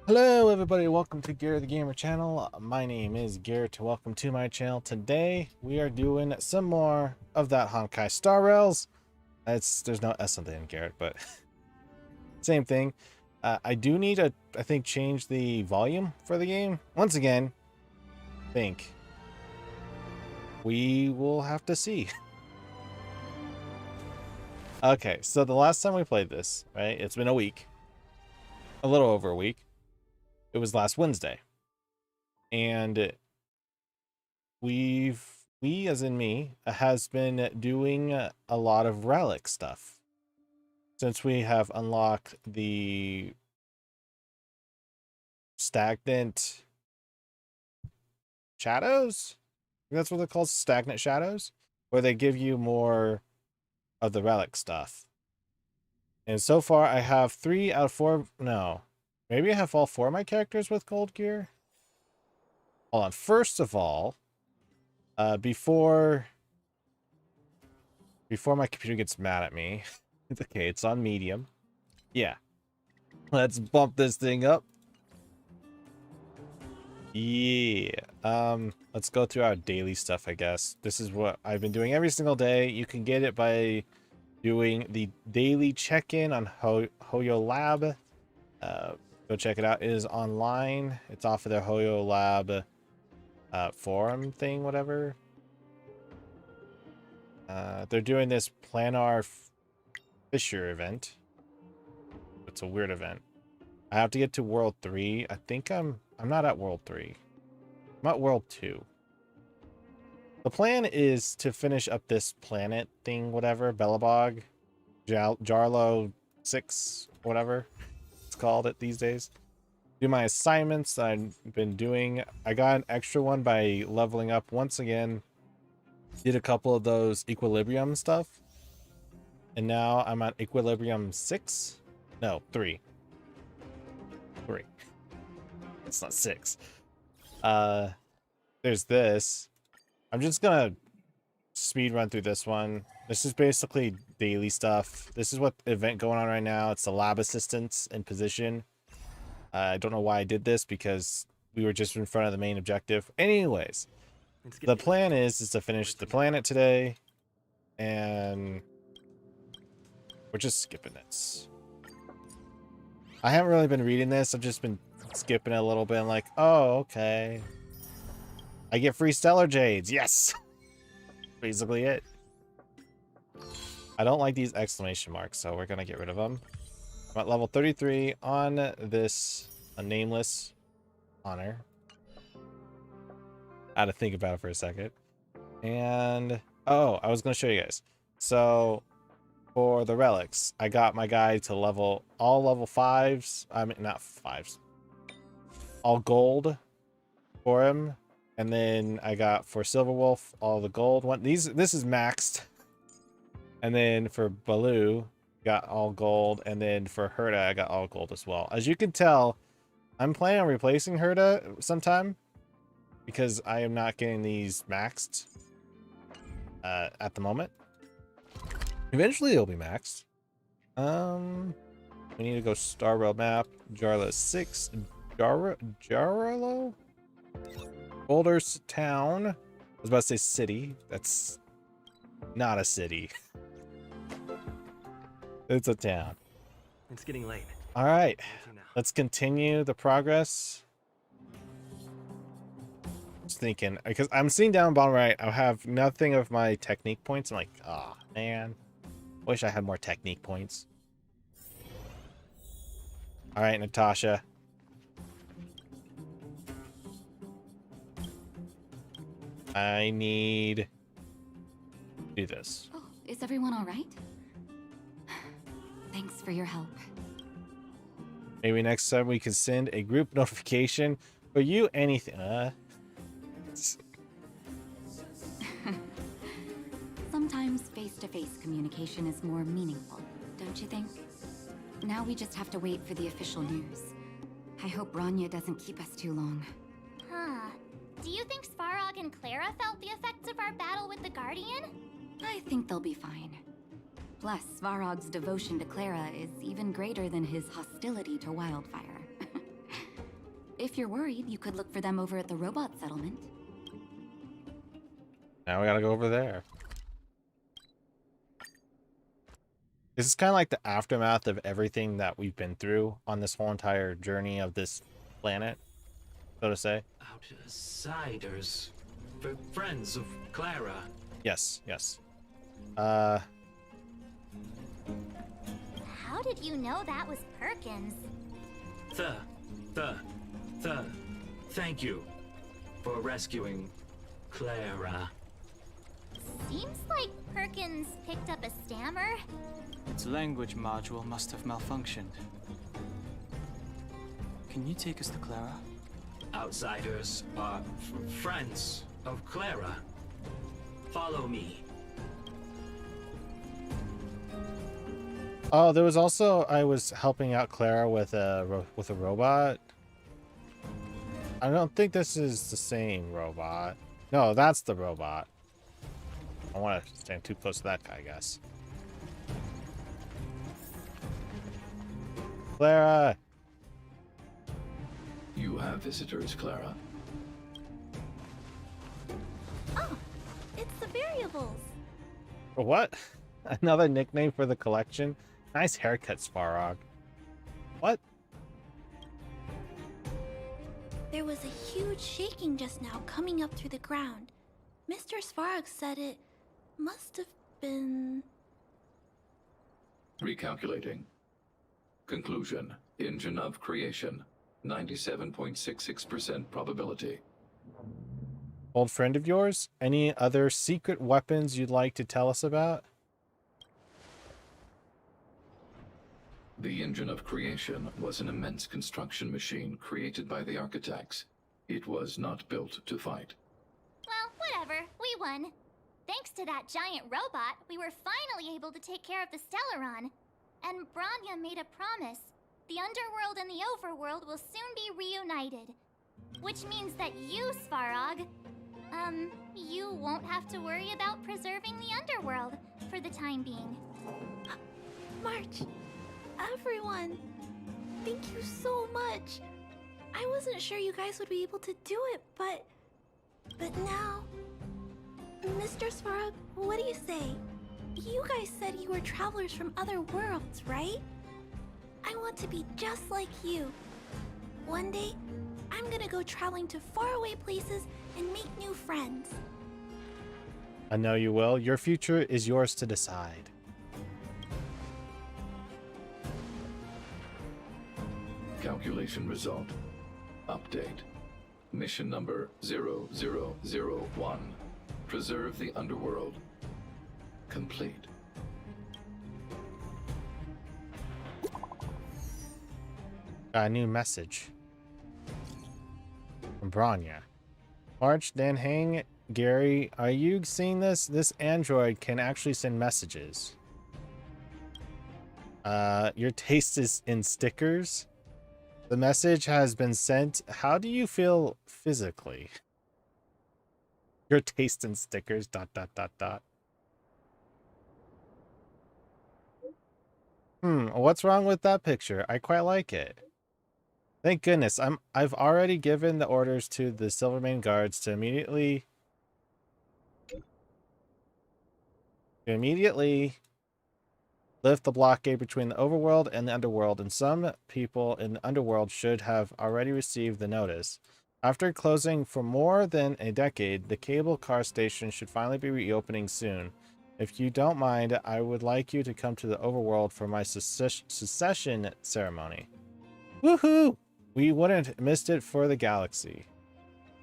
Hello everybody, welcome to Garrett the Gamer channel. My name is Garrett. Welcome to my channel. Today we are doing some more of that Honkai Star Rails. There's no S on the end, Garrett, but same thing. I do need to, I think, change the volume for the game. Once again, I think we will have to see. Okay, so the last time we played this, right? It's been a week. A little over a week. It was last Wednesday. And we as in me has been doing a lot of relic stuff since we have unlocked the stagnant shadows. That's what they're called, stagnant shadows, where they give you more of the relic stuff. And so far I have 3 out of 4. No, maybe I have all 4 of my characters with gold gear. Hold on. First of all, before my computer gets mad at me. Okay, it's on medium. Yeah. Let's bump this thing up. Yeah. Let's go through our daily stuff, I guess. This is what I've been doing every single day. You can get it by doing the daily check-in on Hoyo Lab. Go check it out. It is online. It's off of their Hoyo Lab forum thing, whatever. They're doing this Planar Fisher event. It's a weird event. I have to get to World 3. I think I'm not at World 3. I'm at World 2. The plan is to finish up this planet thing, whatever, Belobog, Jarilo-VI, whatever it's called it these days. Do my assignments that I've been doing. I got an extra one by leveling up once again. Did a couple of those equilibrium stuff. And now I'm at equilibrium 6. No, 3. 3. It's not 6. There's this. I'm just gonna speed run through this one. This is basically daily stuff. This is what event going on right now. It's the lab assistants in position. I don't know why I did this because we were just in front of the main objective. Anyways, the plan is to finish the planet today, and we're just skipping this. I haven't really been reading this. I've just been skipping it a little bit. I'm like, oh, okay. I get free Stellar Jades. Yes! Basically it. I don't like these exclamation marks, so we're going to get rid of them. I'm at level 33 on this nameless honor. I had to think about it for a second. And, oh, I was going to show you guys. So, for the relics, I got my guy to level all level 5s. I mean, not 5s. All gold for him. And then I got for Silver Wolf all the gold one. This is maxed. And then for Baloo, got all gold. And then for Herda, I got all gold as well. As you can tell, I'm planning on replacing Herda sometime because I am not getting these maxed at the moment. Eventually it'll be maxed. We need to go Star Rail map. Jarilo-VI. Jarilo? Boulder's town. I was about to say city. That's not a city. It's a town. It's getting late. All right. Let's continue the progress. Just thinking, because I'm seeing down bottom right, I have nothing of my technique points. I'm like, oh, man. Wish I had more technique points. All right, Natasha. I need to do this. Oh, is everyone all right? Thanks for your help. Maybe next time we can send a group notification for you. Anything. Sometimes face-to-face communication is more meaningful, don't you think? Now we just have to wait for the official news. I hope Rania doesn't keep us too long. Huh. Do you think Svarog and Clara felt the effects of our battle with the Guardian? I think they'll be fine. Plus, Svarog's devotion to Clara is even greater than his hostility to Wildfire. If you're worried, you could look for them over at the robot settlement. Now we gotta go over there. This is kind of like the aftermath of everything that we've been through on this whole entire journey of this planet, so to say. Outsiders. Friends of Clara. Yes, yes. How did you know that was Perkins? Thank you for rescuing Clara. Seems like Perkins picked up a stammer. Its language module must have malfunctioned. Can you take us to Clara? Outsiders are friends of Clara. Follow me. Oh, there was also, I was helping out Clara with a robot. I don't think this is the same robot. No, that's the robot. I don't want to stand too close to that guy, I guess. Clara! You have visitors, Clara. Oh, it's the variables. What? Another nickname for the collection? Nice haircut, Svarog. What? There was a huge shaking just now coming up through the ground. Mr. Svarog said it must have been... Recalculating. Conclusion. Engine of creation. 97.66% probability. Old friend of yours? Any other secret weapons you'd like to tell us about? The engine of creation was an immense construction machine created by the architects. It was not built to fight. Well, whatever. We won. Thanks to that giant robot, we were finally able to take care of the Stellaron. And Branya made a promise. The underworld and the overworld will soon be reunited. Which means that you, Svarog, you won't have to worry about preserving the underworld for the time being. March, everyone, thank you so much. I wasn't sure you guys would be able to do it, but now... Mr. Svarog, what do you say? You guys said you were travelers from other worlds, right? I want to be just like you. One day, I'm gonna go traveling to faraway places and make new friends. I know you will. Your future is yours to decide. Calculation result. Update. Mission number 0001. Preserve the underworld. Complete. A new message from Branya. March, Dan Hang, Gary, are you seeing this? This android can actually send messages. Your taste is in stickers. The message has been sent. How do you feel physically? Your taste in stickers, ... What's wrong with that picture? I quite like it. Thank goodness. I've already given the orders to the Silvermane guards to immediately lift the blockade between the overworld and the underworld, and some people in the underworld should have already received the notice. After closing for more than a decade, the cable car station should finally be reopening soon. If you don't mind, I would like you to come to the overworld for my secession ceremony. Woohoo! We wouldn't have missed it for the galaxy.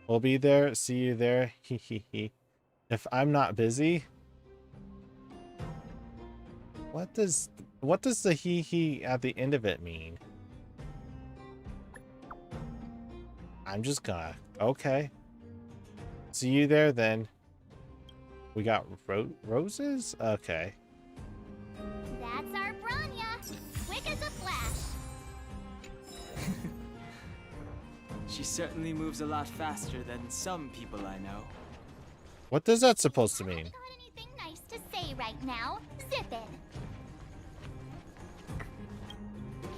We'll be there. See you there. Hee hee hee. If I'm not busy. What does the hee hee at the end of it mean? I'm just gonna... Okay. See you there then. We got roses? Okay. That's our Branya. Quick as a flash. She certainly moves a lot faster than some people I know. What does that supposed to I mean? haven't got anything nice to say right now. Zip it.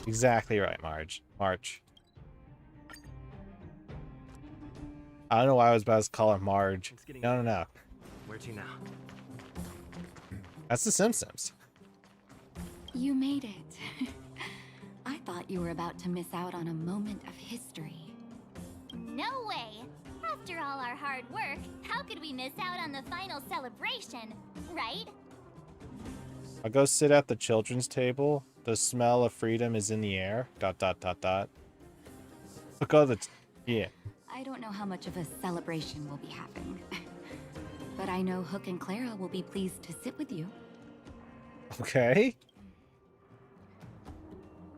Exactly right, March. I don't know why I was about to call her Marge. It's getting No, no, no. Where to now? That's the Simpsons. You made it. I thought you were about to miss out on a moment of history. No way! After all our hard work, how could we miss out on the final celebration, right? I'll go sit at the children's table. The smell of freedom is in the air. ... Look all the... Yeah. I don't know how much of a celebration we'll be having. But I know Hook and Clara will be pleased to sit with you. Okay.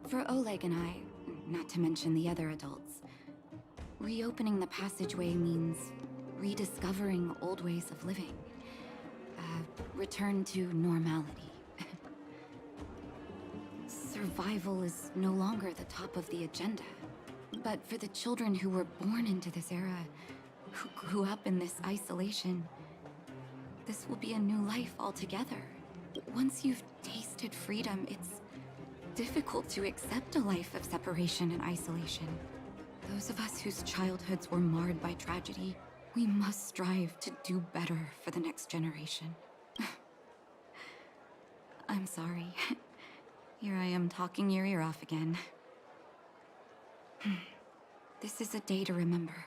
For Oleg and I, not to mention the other adults, reopening the passageway means rediscovering old ways of living. Return to normality. Survival is no longer the top of the agenda. But for the children who were born into this era, who grew up in this isolation, this will be a new life altogether. Once you've tasted freedom, it's difficult to accept a life of separation and isolation. Those of us whose childhoods were marred by tragedy, we must strive to do better for the next generation. I'm sorry. Here I am talking your ear off again. This is a day to remember.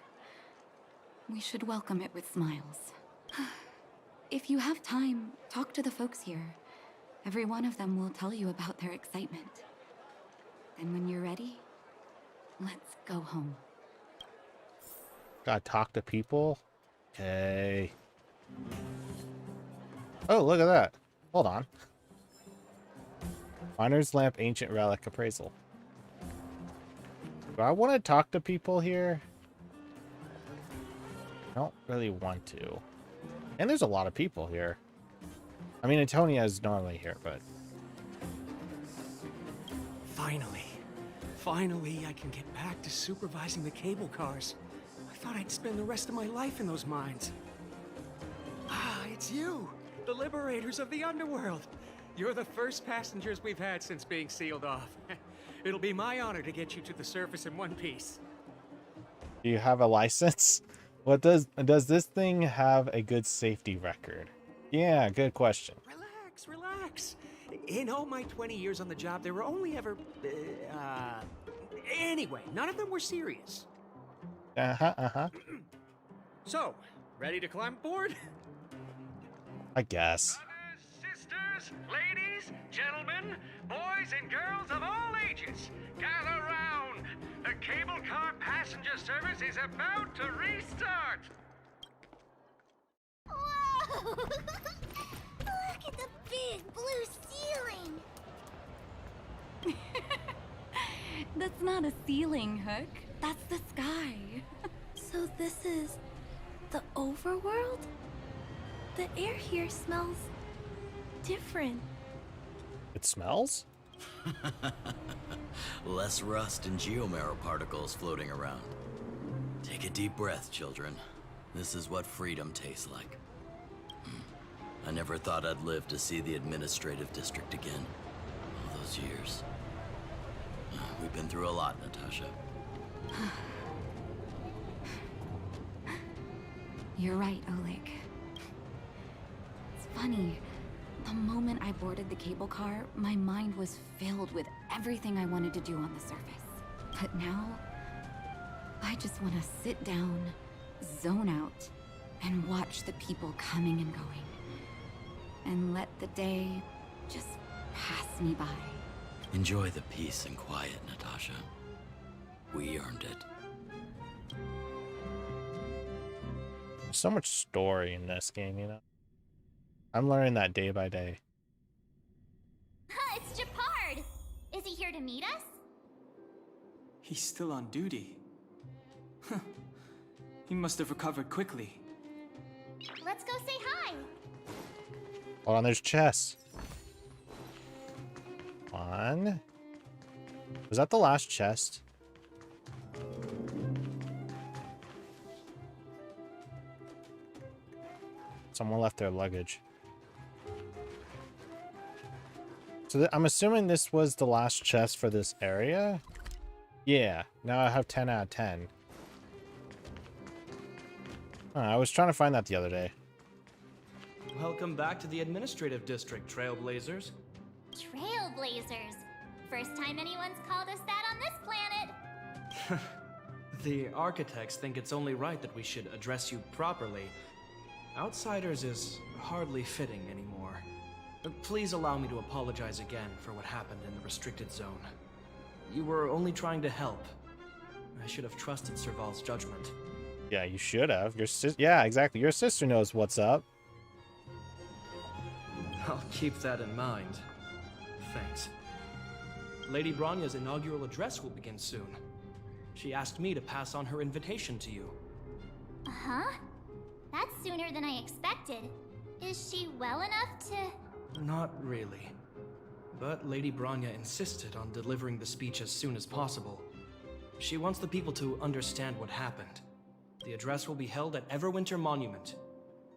We should welcome it with smiles. If you have time, talk to the folks here. Every one of them will tell you about their excitement. Then when you're ready, let's go home. Gotta talk to people? Okay. Oh, look at that. Hold on. Miner's Lamp Ancient Relic Appraisal. Do I want to talk to people here? I don't really want to. And there's a lot of people here. I mean, Antonia is normally here, but... Finally, I can get back to supervising the cable cars. I thought I'd spend the rest of my life in those mines. Ah, it's you, the liberators of the underworld. You're the first passengers we've had since being sealed off. It'll be my honor to get you to the surface in one piece. Do you have a license? What does this thing have a good safety record? Yeah, good question. Relax. In all my 20 years on the job, there were only ever... Anyway, none of them were serious. So, ready to climb aboard? I guess. Brothers, sisters, ladies, gentlemen, boys and girls of all ages, gather round. The cable car passenger service is about to restart. Whoa! Look at the big blue ceiling! That's not a ceiling, Hook. That's the sky. So this is the overworld? The air here smells different. It smells? Less rust and geomarrow particles floating around. Take a deep breath, children. This is what freedom tastes like. I never thought I'd live to see the administrative district again. All those years. We've been through a lot, Natasha. You're right, Oleg. It's funny. The moment I boarded the cable car, my mind was filled with everything I wanted to do on the surface. But now, I just want to sit down, zone out, and watch the people coming and going. And let the day just pass me by. Enjoy the peace and quiet, Natasha. We earned it. There's so much story in this game, you know? I'm learning that day by day. It's Japard! Is he here to meet us? He's still on duty. He must have recovered quickly. Let's go say hi! Hold on, there's chests. One. Was that the last chest? Someone left their luggage. So I'm assuming this was the last chest for this area? Yeah, now I have 10 out of 10. I was trying to find that the other day. Welcome back to the Administrative District, Trailblazers. Trailblazers. First time anyone's called us that on this planet. The architects think it's only right that we should address you properly. Outsiders is hardly fitting anymore. Please allow me to apologize again for what happened in the restricted zone. You were only trying to help. I should have trusted Serval's judgment. Yeah, you should have. Yeah, exactly. Your sister knows what's up. I'll keep that in mind. Thanks. Lady Bronya's inaugural address will begin soon. She asked me to pass on her invitation to you. Uh-huh. That's sooner than I expected. Is she well enough to... Not really. But Lady Bronya insisted on delivering the speech as soon as possible. She wants the people to understand what happened. The address will be held at Everwinter Monument.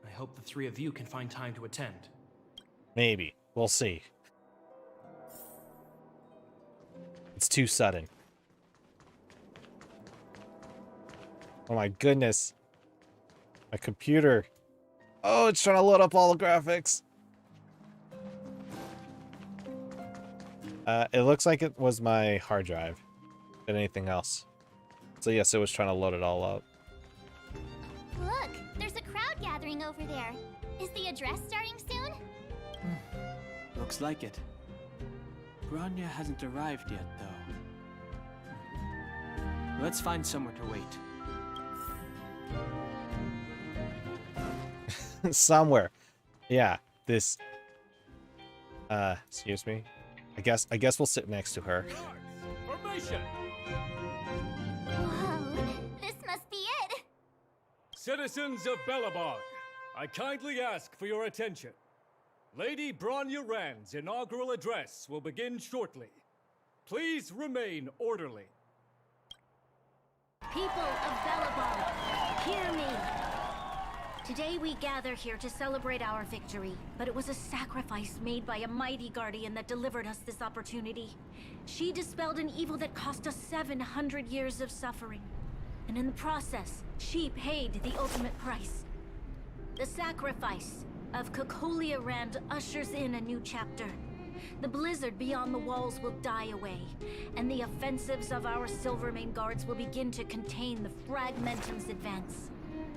I hope the three of you can find time to attend. Maybe. We'll see. It's too sudden. Oh my goodness. My computer. Oh, it's trying to load up all the graphics. It looks like it was my hard drive than anything else. So yes, it was trying to load it all up. Look, there's a crowd gathering over there. Is the address starting soon? Looks like it. Bronya hasn't arrived yet, though. Let's find somewhere to wait. Somewhere. Yeah, this... excuse me. I guess we'll sit next to her. Formation! Whoa, this must be it. Citizens of Belobog, I kindly ask for your attention. Lady Bronya Rand's inaugural address will begin shortly. Please remain orderly. People of Belobog, hear me! Today we gather here to celebrate our victory, but it was a sacrifice made by a mighty guardian that delivered us this opportunity. She dispelled an evil that cost us 700 years of suffering. And in the process, she paid the ultimate price. The sacrifice of Cocolia Rand ushers in a new chapter. The blizzard beyond the walls will die away, and the offensives of our Silvermane guards will begin to contain the Fragmentum's advance.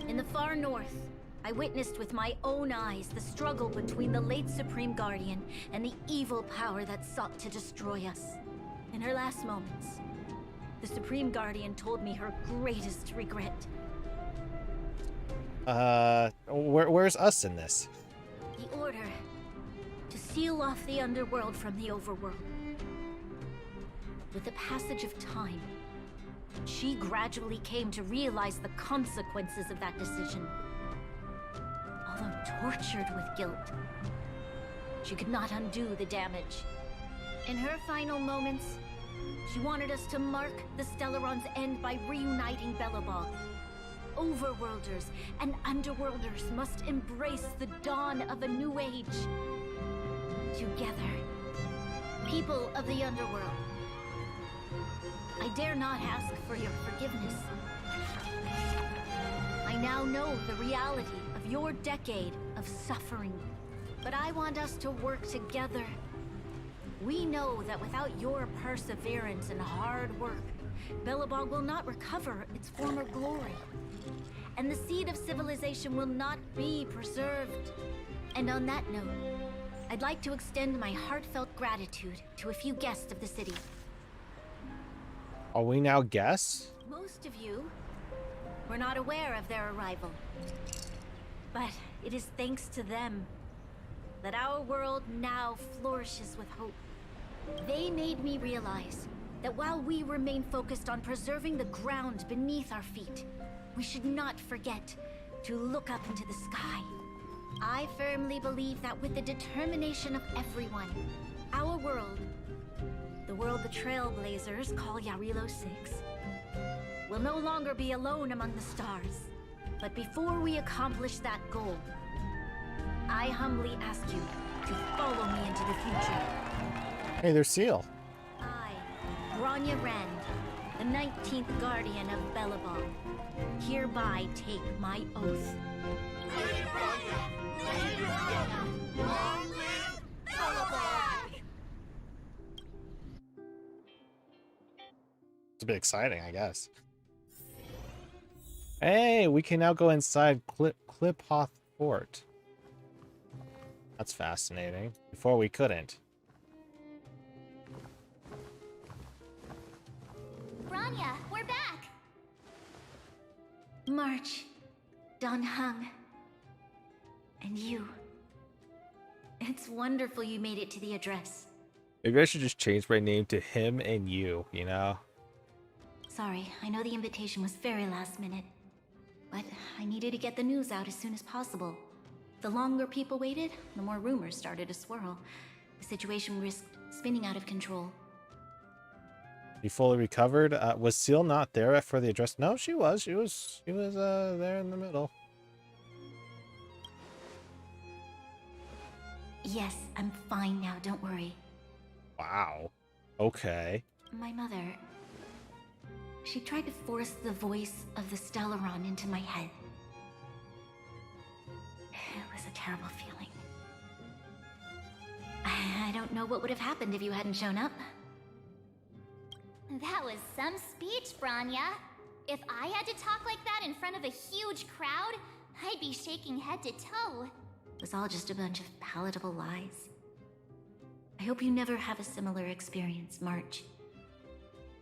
In the far north, I witnessed with my own eyes the struggle between the late Supreme Guardian and the evil power that sought to destroy us. In her last moments, the Supreme Guardian told me her greatest regret. Where's us in this? The order to seal off the underworld from the overworld. With the passage of time, she gradually came to realize the consequences of that decision. Although tortured with guilt, she could not undo the damage. In her final moments, she wanted us to mark the Stellaron's end by reuniting Belobog. Overworlders and Underworlders must embrace the dawn of a new age. Together, people of the Underworld, I dare not ask for your forgiveness. I now know the reality of your decade of suffering, but I want us to work together. We know that without your perseverance and hard work, Belobog will not recover its former glory. And the seed of civilization will not be preserved. And on that note, I'd like to extend my heartfelt gratitude to a few guests of the city. Are we now guests? Most of you were not aware of their arrival. But it is thanks to them that our world now flourishes with hope. They made me realize that while we remain focused on preserving the ground beneath our feet, we should not forget to look up into the sky. I firmly believe that with the determination of everyone, our world, the world the Trailblazers call Jarilo-VI, will no longer be alone among the stars. But before we accomplish that goal, I humbly ask you to follow me into the future. Hey, there's Seal. I, Bronya Rand, the 19th Guardian of Belobog, hereby take my oath. It's a bit exciting, I guess. Hey, we can now go inside Kliphoth Fort. That's fascinating. Before we couldn't. Branya, we're back! March, Don Hung, and you. It's wonderful you made it to the address. Maybe I should just change my name to him and you know? Sorry, I know the invitation was very last minute, but I needed to get the news out as soon as possible. The longer people waited, the more rumors started to swirl. The situation risked spinning out of control. You fully recovered? Was Seal not there for the address? No, she was. She was there in the middle. Yes, I'm fine now, don't worry. Wow. Okay. My mother... she tried to force the voice of the Stellaron into my head. It was a terrible feeling. I don't know what would have happened if you hadn't shown up. That was some speech, Branya. If I had to talk like that in front of a huge crowd, I'd be shaking head to toe. It was all just a bunch of palatable lies. I hope you never have a similar experience, March.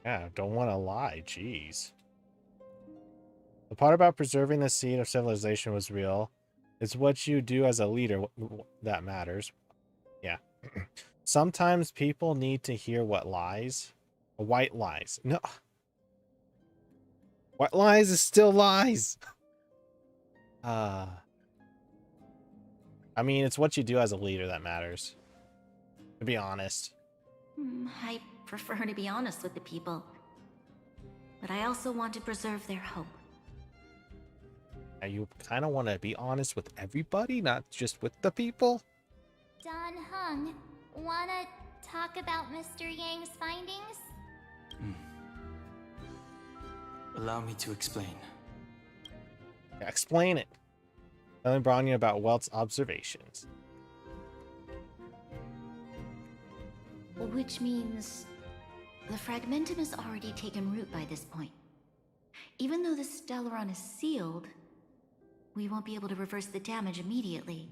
Yeah, don't want to lie. Jeez. The part about preserving the seed of civilization was real. It's what you do as a leader that matters. Yeah. Sometimes people need to hear what lies. White lies. No. White lies is still lies. I mean, it's what you do as a leader that matters. To be honest. I prefer to be honest with the people. But I also want to preserve their hope. And you kind of want to be honest with everybody, not just with the people? Don Hung, wanna talk about Mr. Yang's findings? Allow me to explain. Yeah, explain it. Telling Branya about Welt's observations. Which means the fragmentum has already taken root by this point. Even though the Stellaron is sealed, we won't be able to reverse the damage immediately.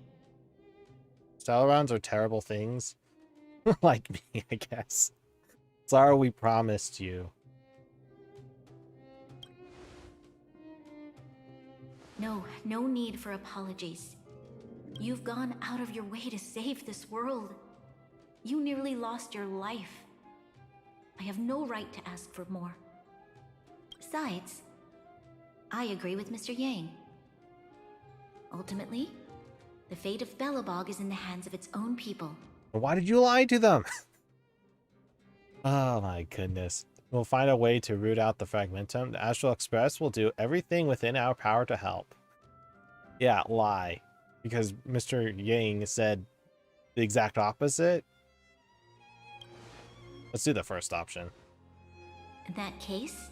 Stellarons are terrible things. Like me, I guess. Sorry we promised you. No need for apologies. You've gone out of your way to save this world. You nearly lost your life. I have no right to ask for more. Besides, I agree with Mr. Yang. Ultimately, the fate of Belobog is in the hands of its own people. Why did you lie to them? Oh my goodness. We'll find a way to root out the fragmentum. The Astral Express will do everything within our power to help. Yeah, lie. Because Mr. Yang said the exact opposite. Let's do the first option. In that case,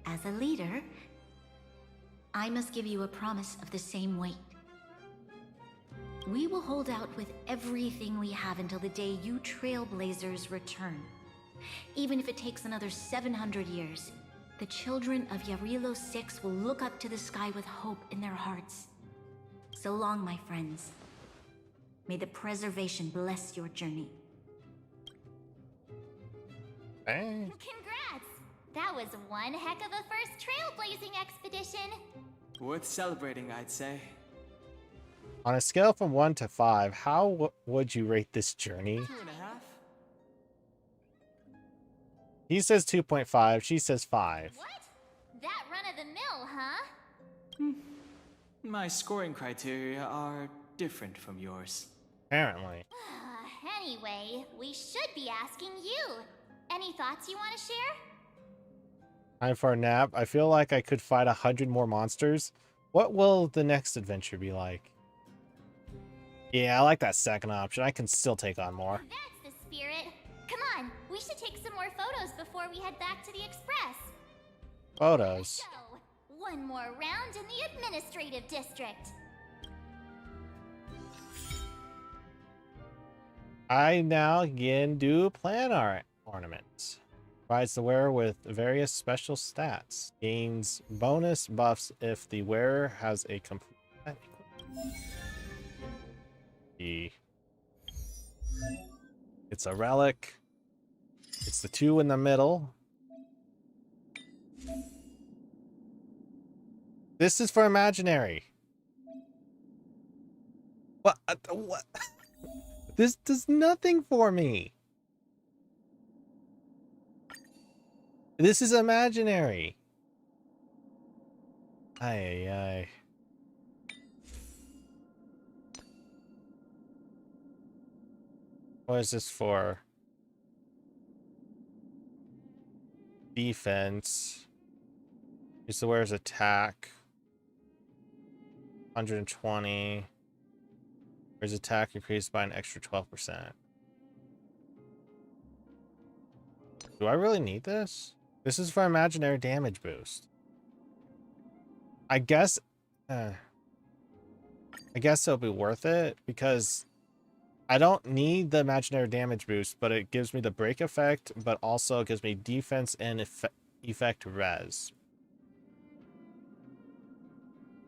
as a leader, I must give you a promise of the same weight. We will hold out with everything we have until the day you Trailblazers return. Even if it takes another 700 years, the children of Jarilo-VI will look up to the sky with hope in their hearts. So long, my friends. May the preservation bless your journey. Hey. Congrats! That was one heck of a first trailblazing expedition. Worth celebrating, I'd say. On a scale from 1 to 5, how would you rate this journey? 2.5. He says 2.5, she says 5. What? That run-of-the-mill, huh? My scoring criteria are different from yours. Apparently. Anyway, we should be asking you. Any thoughts you want to share? Time for a nap. I feel like I could fight 100 more monsters. What will the next adventure be like? Yeah, I like that second option. I can still take on more. That's the spirit. Come on, we should take some more more photos before we head back to the Express. Photos. So, one more round in the administrative district. I now can do plan art ornaments. Provides the wearer with various special stats. Gains bonus buffs if the wearer has a complete set equipment. It's a relic. It's the 2 in the middle. This is for imaginary. What? What? This does nothing for me. This is imaginary. Ay, ay, ay. What is this for? Defense. Use the wearer's attack. 120. Wearer's attack increased by an extra 12%. Do I really need this? This is for imaginary damage boost. I guess it'll be worth it because I don't need the imaginary damage boost, but it gives me the break effect, but also it gives me defense and effect res.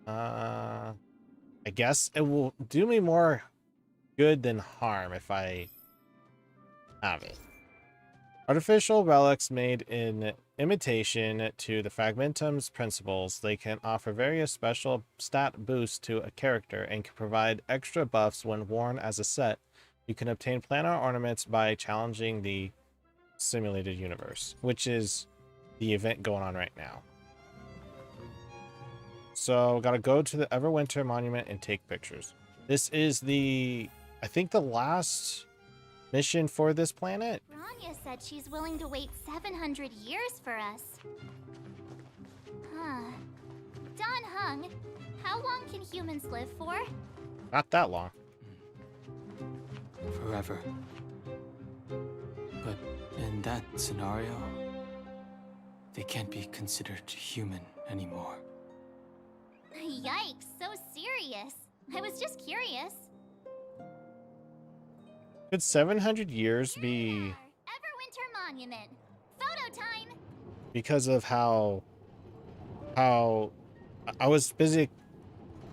I guess it will do me more good than harm if I have it. Artificial relics made in imitation to the Fragmentum's principles, they can offer various special stat boosts to a character and can provide extra buffs when worn as a set. You can obtain planar ornaments by challenging the simulated universe, which is the event going on right now. So, gotta go to the Everwinter Monument and take pictures. This is I think the last mission for this planet. Bronya said she's willing to wait 700 years for us. Huh. Don Hung, how long can humans live for? Not that long. Forever. But in that scenario, they can't be considered human anymore. Yikes, so serious. I was just curious. Could 700 years be Everwinter Monument. Photo time. Because of how I was busy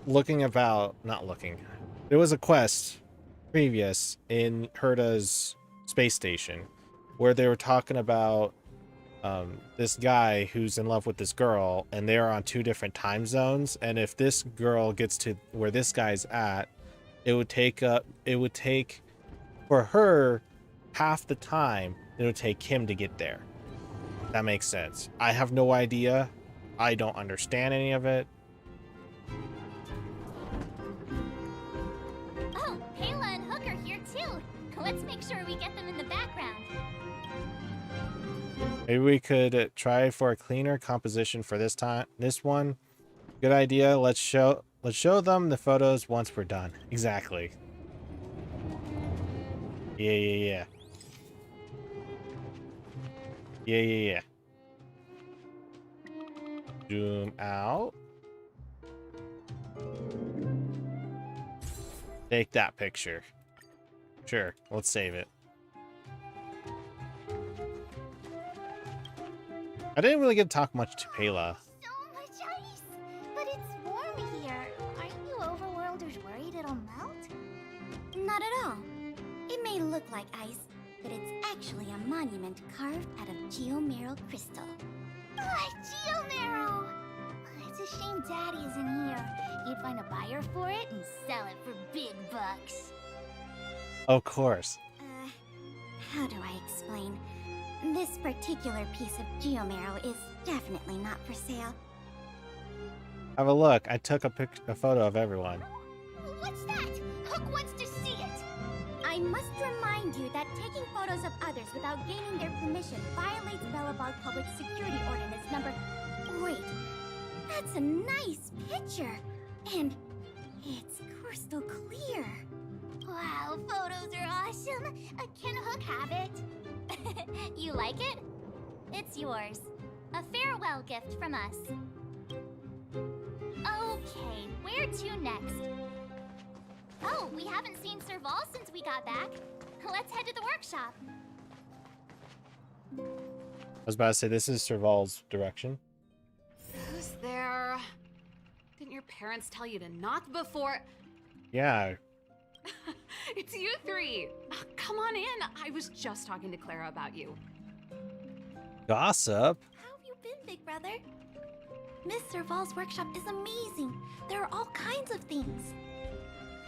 not looking. There was a quest previous in Herta's space station where they were talking about this guy who's in love with this girl, and they're on 2 different time zones, and if this girl gets to where this guy's at, it would take for her half the time it would take him to get there. That makes sense. I have no idea. I don't understand any of it. Oh, Kayla and Hook are here too. Let's make sure we get them in the background. Maybe we could try for a cleaner composition for this one. Good idea. Let's show them the photos once we're done. Exactly. Yeah. Zoom out. Take that picture. Sure, let's save it. I didn't really get to talk much to Pela. So much ice! But it's warm here. Aren't you overworlders worried it'll melt? Not at all. It may look like ice, but it's actually a monument carved out of geomeral crystal. Geomarrow! It's a shame Daddy isn't here. He'd find a buyer for it and sell it for big bucks. Of course. How do I explain? This particular piece of geomarrow is definitely not for sale. Have a look. I took a photo of everyone. What's that? Hook wants to see it! I must remind you that taking photos of others without gaining their permission violates Belobog Public Security Ordinance number... Wait, that's a nice picture. And it's crystal clear. Wow, photos are awesome. Can Hook have it? You like it? It's yours. A farewell gift from us. Okay, where to next? Oh, we haven't seen Serval since we got back. Let's head to the workshop. I was about to say, this is Serval's direction. Who's there? Didn't your parents tell you to knock before? Yeah. It's you three. Come on in. I was just talking to Clara about you. Gossip? How have you been, big brother? Miss Serval's workshop is amazing. There are all kinds of things.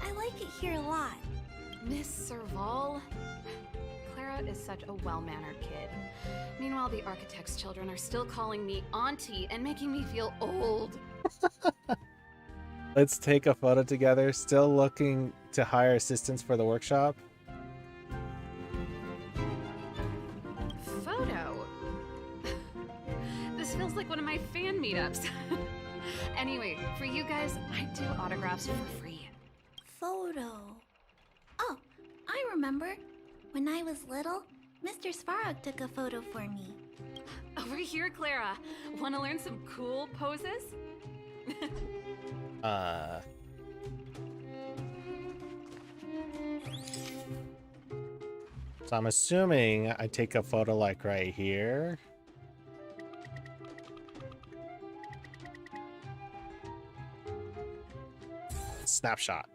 I like it here a lot. Miss Serval? Clara is such a well-mannered kid. Meanwhile, the architect's children are still calling me auntie and making me feel old. Let's take a photo together. Still looking to hire assistants for the workshop? Photo? This feels like one of my fan meetups. Anyway, for you guys, I do autographs for free. Photo. Oh, I remember. When I was little, Mr. Svarog took a photo for me. Over here, Clara. Want to learn some cool poses? So I'm assuming I take a photo like right here. Snapshot.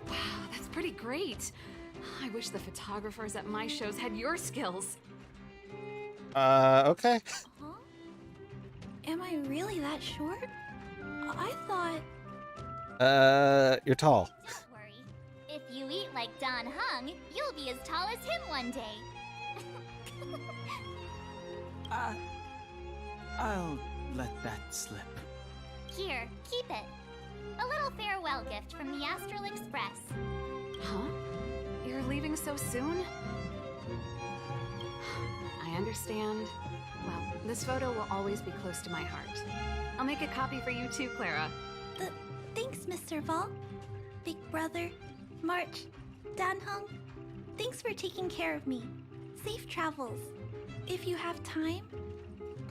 Wow, that's pretty great. I wish the photographers at my shows had your skills. Okay. Huh? Am I really that short? I thought... You're tall. Don't worry. If you eat like Don Hung, you'll be as tall as him one day. I'll let that slip. Here, keep it. A little farewell gift from the Astral Express. Huh? You're leaving so soon? I understand. Well, this photo will always be close to my heart. I'll make a copy for you too, Clara. Thanks, Mr. Vol. Big brother, March, Danhung. Thanks for taking care of me. Safe travels. If you have time,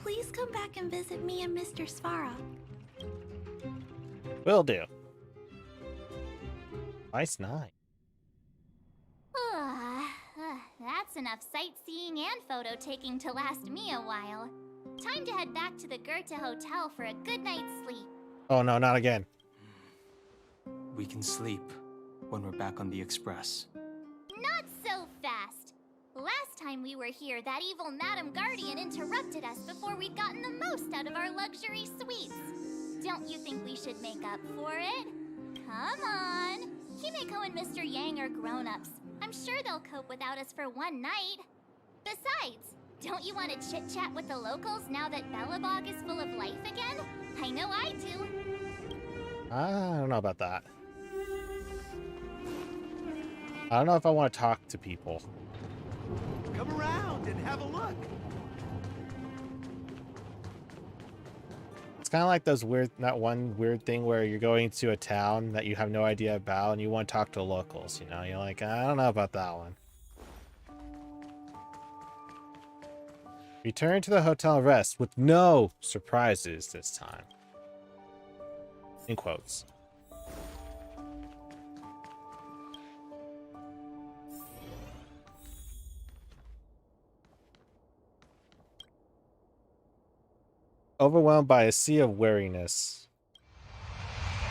please come back and visit me and Mr. Svarog. Will do. Nice night. That's enough sightseeing and photo taking to last me a while. Time to head back to the Goethe Hotel for a good night's sleep. Oh no, not again. We can sleep when we're back on the Express. Not so fast. Last time we were here, that evil Madam Guardian interrupted us before we'd gotten the most out of our luxury suites. Don't you think we should make up for it? Come on. Himeko and Mr. Yang are grown-ups. I'm sure they'll cope without us for one night. Besides, don't you want to chit-chat with the locals now that Belobog is full of life again? I know I do. I don't know about that. I don't know if I want to talk to people. Come around and have a look. It's kind of like those that one weird thing where you're going to a town that you have no idea about and you want to talk to locals, you know? You're like, I don't know about that one. Return to the hotel and rest with no surprises this time. In quotes. Overwhelmed by a sea of weariness.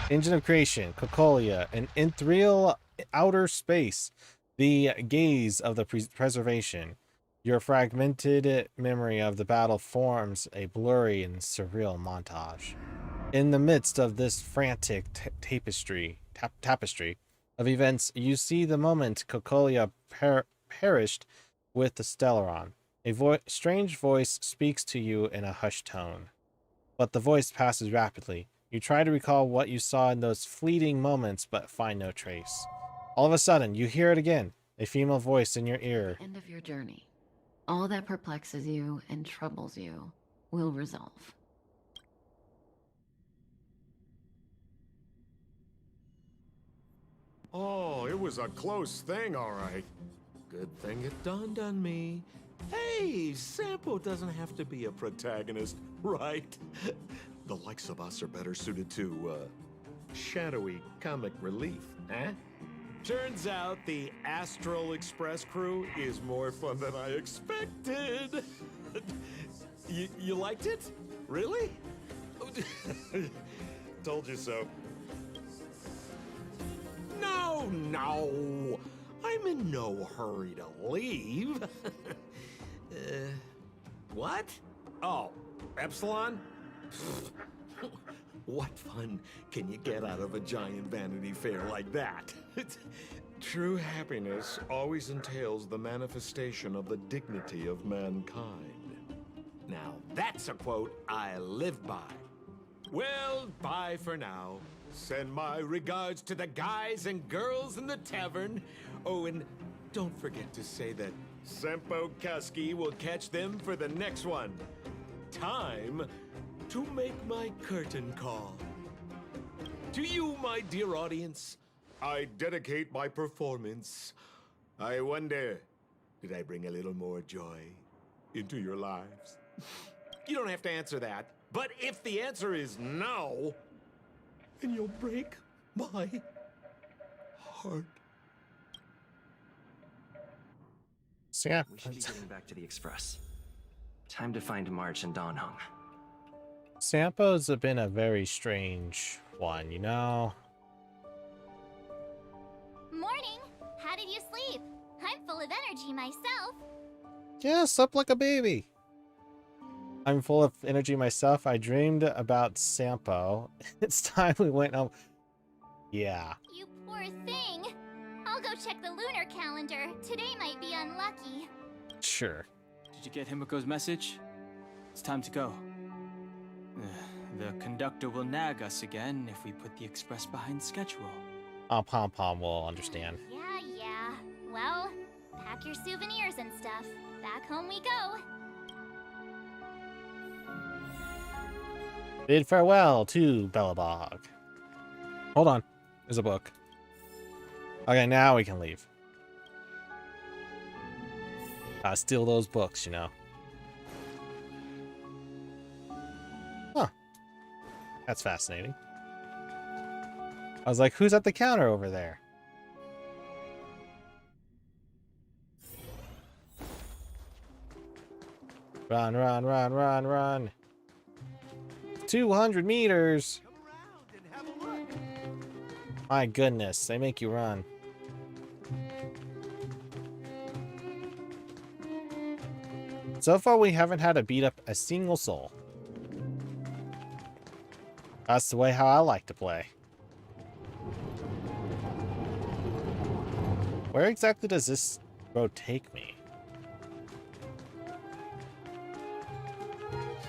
Engine of creation, Cocolia, an ethereal outer space, the gaze of the preservation. Your fragmented memory of the battle forms a blurry and surreal montage. In the midst of this frantic tapestry of events, you see the moment Cocolia perished with the Stellaron. A strange voice speaks to you in a hushed tone. But the voice passes rapidly. You try to recall what you saw in those fleeting moments, but find no trace. All of a sudden, you hear it again, a female voice in your ear. End of your journey. All that perplexes you and troubles you will resolve. Oh, it was a close thing, all right. Good thing it dawned on me. Hey, Sampo doesn't have to be a protagonist, right? The likes of us are better suited to, shadowy comic relief, eh? Turns out the Astral Express crew is more fun than I expected. You liked it? Really? Told you so. No. I'm in no hurry to leave. What? Oh, Epsilon? What fun can you get out of a giant Vanity Fair like that? True happiness always entails the manifestation of the dignity of mankind. Now, that's a quote I live by. Well, bye for now. Send my regards to the guys and girls in the tavern. Oh, and don't forget to say that Sempo Kuski will catch them for the next one. Time to make my curtain call. To you, my dear audience, I dedicate my performance. I wonder, did I bring a little more joy into your lives? You don't have to answer that, but if the answer is no, then you'll break my heart. So yeah, We should be getting back to the express. Time to find March and Donhung. Sampo's been a very strange one, you know? Morning! How did you sleep? I'm full of energy myself. Yeah, slept like a baby. I'm full of energy myself. I dreamed about Sampo. It's time we went home. Yeah. You poor thing. I'll go check the lunar calendar. Today might be unlucky. Sure. Did you get Himiko's message? It's time to go. The conductor will nag us again if we put the express behind schedule. Pom Pom will understand. Yeah. Well, pack your souvenirs and stuff. Back home we go. Bid farewell to Belobog. Hold on. There's a book. Okay, now we can leave. Steal those books, you know. Huh. That's fascinating. I was like, who's at the counter over there? Run. 200 meters. My goodness, they make you run. So far, we haven't had to beat up a single soul. That's the way how I like to play. Where exactly does this road take me?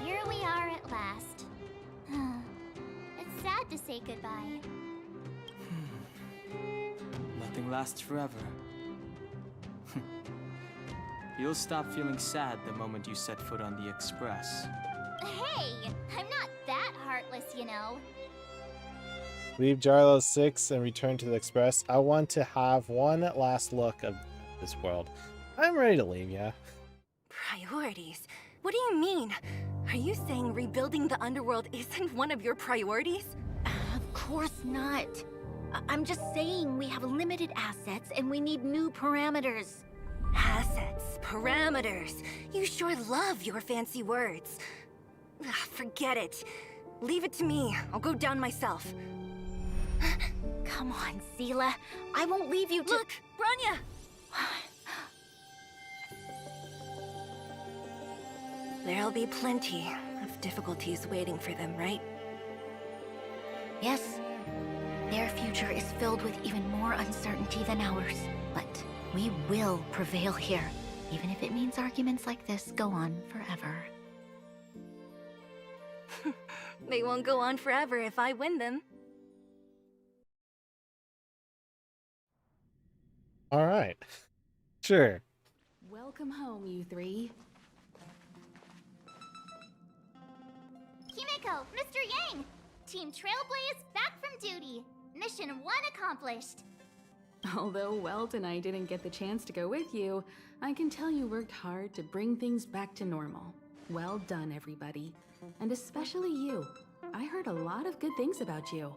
Here we are at last. It's sad to say goodbye. Nothing lasts forever. You'll stop feeling sad the moment you set foot on the express. Hey, I'm not that heartless, you know. Leave Jarilo-VI and return to the express. I want to have one last look of this world. I'm ready to leave, yeah. Priorities? What do you mean? Are you saying rebuilding the underworld isn't one of your priorities? Of course not. I'm just saying we have limited assets and we need new parameters. Assets, parameters. You sure love your fancy words. Forget it. Leave it to me. I'll go down myself. Come on, Seela. I won't leave you to— Look, Branya! There'll be plenty of difficulties waiting for them, right? Yes. Their future is filled with even more uncertainty than ours. But we will prevail here, even if it means arguments like this go on forever. They won't go on forever if I win them. All right. Sure. Welcome home, you three. Himiko, Mr. Yang! Team Trailblaze back from duty. Mission 1 accomplished. Although Welt and I didn't get the chance to go with you, I can tell you worked hard to bring things back to normal. Well done, everybody. And especially you. I heard a lot of good things about you.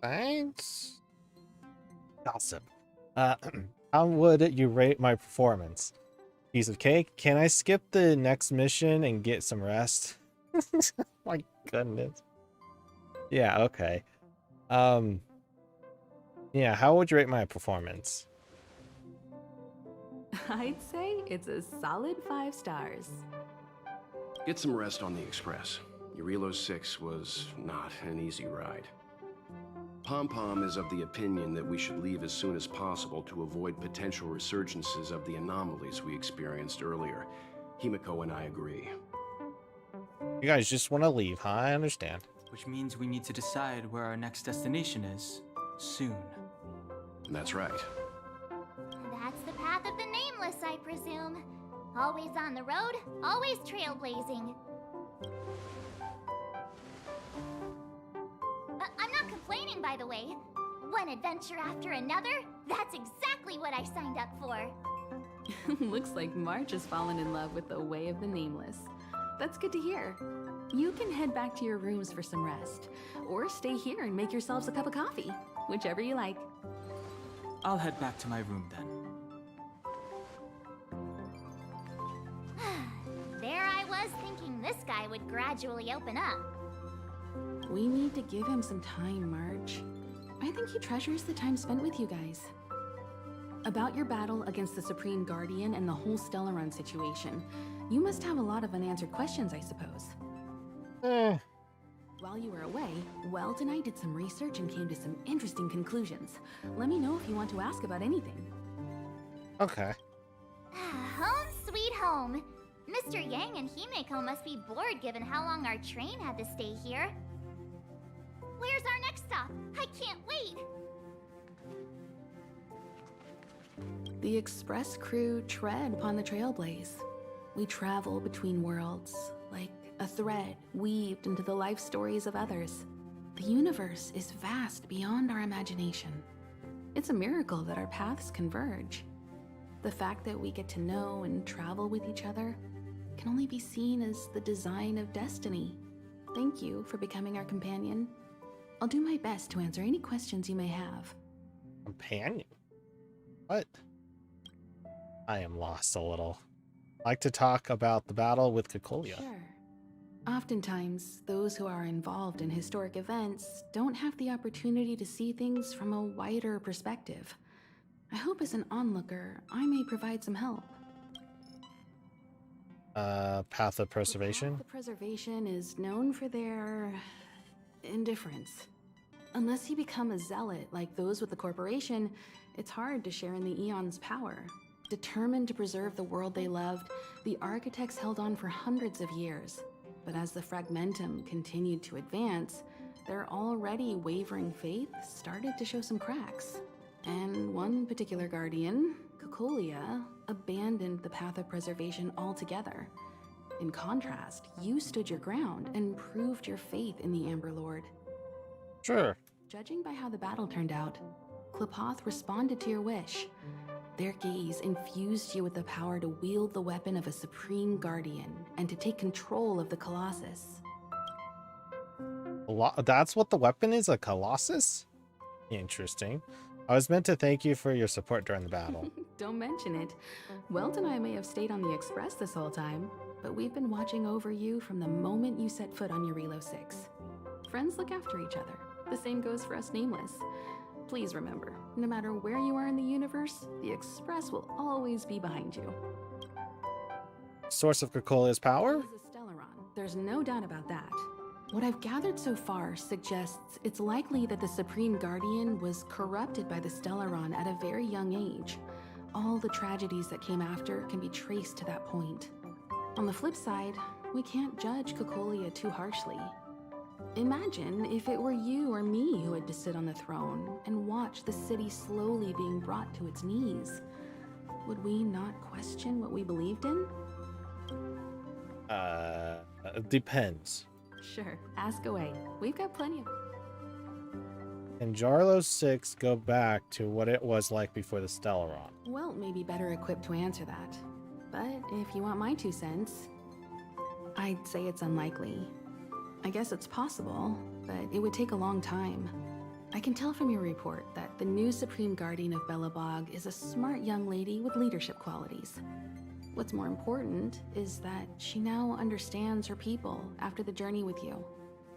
Thanks. Gossip. How would you rate my performance? Piece of cake. Can I skip the next mission and get some rest? My goodness. Yeah, okay. Yeah, how would you rate my performance? I'd say it's a solid 5 stars. Get some rest on the Express. Jarilo-VI was not an easy ride. Pom-Pom is of the opinion that we should leave as soon as possible to avoid potential resurgences of the anomalies we experienced earlier. Himiko and I agree. You guys just want to leave, huh? I understand. Which means we need to decide where our next destination is soon. That's right. That's the path of the Nameless, I presume. Always on the road, always trailblazing. I'm not complaining, by the way. One adventure after another, that's exactly what I signed up for. Looks like March has fallen in love with the way of the Nameless. That's good to hear. You can head back to your rooms for some rest, or stay here and make yourselves a cup of coffee, whichever you like. I'll head back to my room then. There I was thinking this guy would gradually open up. We need to give him some time, March. I think he treasures the time spent with you guys. About your battle against the Supreme Guardian and the whole Stellaron situation, you must have a lot of unanswered questions, I suppose. While you were away, Welt and I did some research and came to some interesting conclusions. Let me know if you want to ask about anything. Okay. Home sweet home. Mr. Yang and Himeko must be bored given how long our train had to stay here. Where's our next stop? I can't wait! The Express crew tread upon the trailblaze. We travel between worlds, like a thread weaved into the life stories of others. The universe is vast beyond our imagination. It's a miracle that our paths converge. The fact that we get to know and travel with each other can only be seen as the design of destiny. Thank you for becoming our companion. I'll do my best to answer any questions you may have. Companion? What? I am lost a little. I'd like to talk about the battle with Cocolia. Sure. Oftentimes, those who are involved in historic events don't have the opportunity to see things from a wider perspective. I hope as an onlooker, I may provide some help. Path of Preservation? The Preservation is known for their indifference. Unless you become a zealot like those with the corporation, it's hard to share in the Eon's power. Determined to preserve the world they loved, the architects held on for hundreds of years. But as the Fragmentum continued to advance, their already wavering faith started to show some cracks. And one particular guardian, Cocolia, abandoned the path of preservation altogether. In contrast, you stood your ground and proved your faith in the Amber Lord. Sure. Judging by how the battle turned out, Klapoth responded to your wish. Their gaze infused you with the power to wield the weapon of a supreme guardian and to take control of the Colossus. That's what the weapon is? A Colossus? Interesting. I was meant to thank you for your support during the battle. Don't mention it. Welt and I may have stayed on the Express this whole time, but we've been watching over you from the moment you set foot on Jarilo-VI. Friends look after each other. The same goes for us Nameless. Please remember, no matter where you are in the universe, the Express will always be behind you. Source of Cocolia's power? It is a Stellaron. There's no doubt about that. What I've gathered so far suggests it's likely that the Supreme Guardian was corrupted by the Stellaron at a very young age. All the tragedies that came after can be traced to that point. On the flip side, we can't judge Cocolia too harshly. Imagine if it were you or me who had to sit on the throne and watch the city slowly being brought to its knees. Would we not question what we believed in? Depends. Sure, ask away. We've got plenty of... Can Jarilo-VI go back to what it was like before the Stellaron? Welt may be better equipped to answer that. But if you want my 2 cents, I'd say it's unlikely. I guess it's possible, but it would take a long time. I can tell from your report that the new Supreme Guardian of Belobog is a smart young lady with leadership qualities. What's more important is that she now understands her people after the journey with you.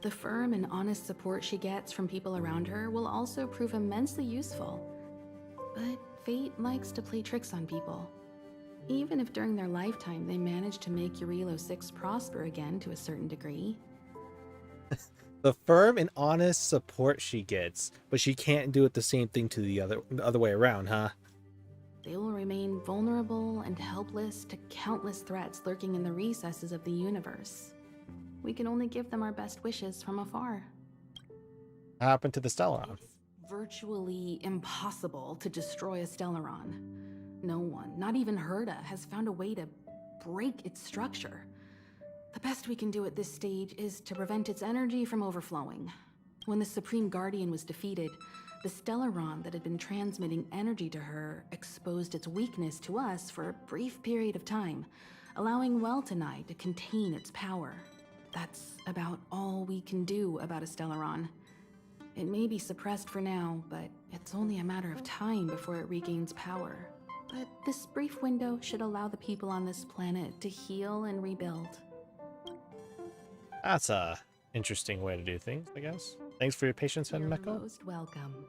The firm and honest support she gets from people around her will also prove immensely useful. But fate likes to play tricks on people. Even if during their lifetime they manage to make Jarilo-VI prosper again to a certain degree. The firm and honest support she gets, but she can't do it the same thing to the other way around, huh? They will remain vulnerable and helpless to countless threats lurking in the recesses of the universe. We can only give them our best wishes from afar. What happened to the Stellaron? It's virtually impossible to destroy a Stellaron. No one, not even Herda, has found a way to break its structure. The best we can do at this stage is to prevent its energy from overflowing. When the Supreme Guardian was defeated, the Stellaron that had been transmitting energy to her exposed its weakness to us for a brief period of time, allowing Welt and I to contain its power. That's about all we can do about a Stellaron. It may be suppressed for now, but it's only a matter of time before it regains power. But this brief window should allow the people on this planet to heal and rebuild. That's a interesting way to do things, I guess. Thanks for your patience, You're Fenmeko. most welcome.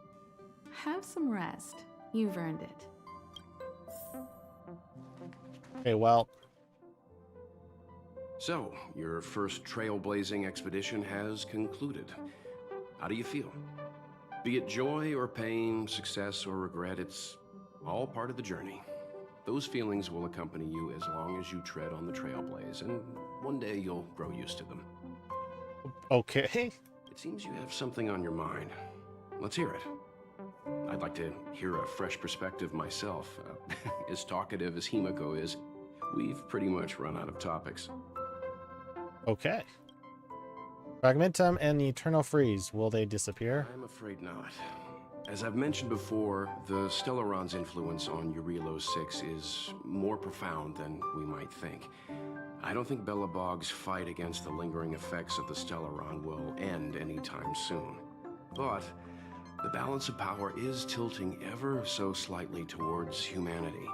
Have some rest. You've earned it. Okay, well. So, your first trailblazing expedition has concluded. How do you feel? Be it joy or pain, success or regret, it's all part of the journey. Those feelings will accompany you as long as you tread on the trailblaze, and one day you'll grow used to them. Okay. It seems you have something on your mind. Let's hear it. I'd like to hear a fresh perspective myself. As talkative as Himiko is, we've pretty much run out of topics. Okay. Fragmentum and the Eternal Freeze, will they disappear? I'm afraid not. As I've mentioned before, the Stellaron's influence on Jarilo-VI is more profound than we might think. I don't think Belobog's fight against the lingering effects of the Stellaron will end anytime soon. But the balance of power is tilting ever so slightly towards humanity,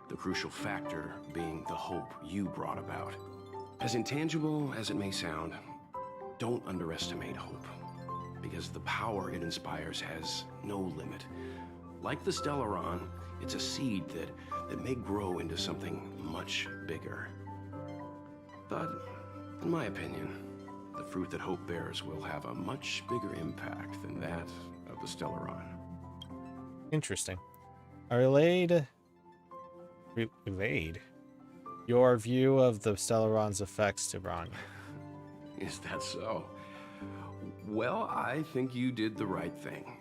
the crucial factor being the hope you brought about. As intangible as it may sound, don't underestimate hope, because the power it inspires has no limit. Like the Stellaron, it's a seed that may grow into something much bigger. But, in my opinion, the fruit that hope bears will have a much bigger impact than that of the Stellaron. Interesting. I relayed your view of the Stellaron's effects to Bronya. Is that so? Well, I think you did the right thing.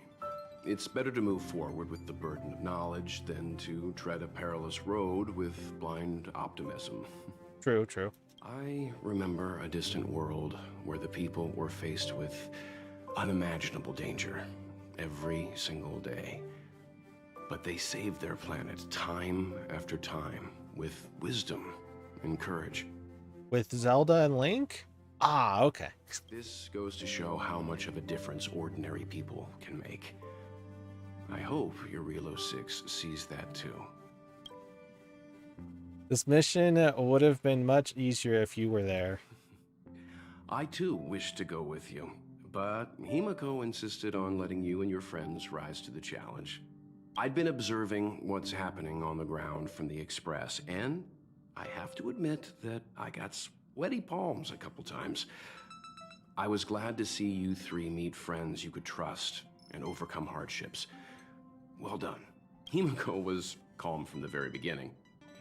It's better to move forward with the burden of knowledge than to tread a perilous road with blind optimism. True, true. I remember a distant world where the people were faced with unimaginable danger every single day. But they saved their planet time after time with wisdom and courage. With Zelda and Link? Ah, okay. This goes to show how much of a difference ordinary people can make. I hope Jarilo-VI sees that too. This mission would have been much easier if you were there. I too wish to go with you, but Himiko insisted on letting you and your friends rise to the challenge. I'd been observing what's happening on the ground from the Express, and I have to admit that I got sweaty palms a couple times. I was glad to see you three meet friends you could trust and overcome hardships. Well done. Himiko was calm from the very beginning.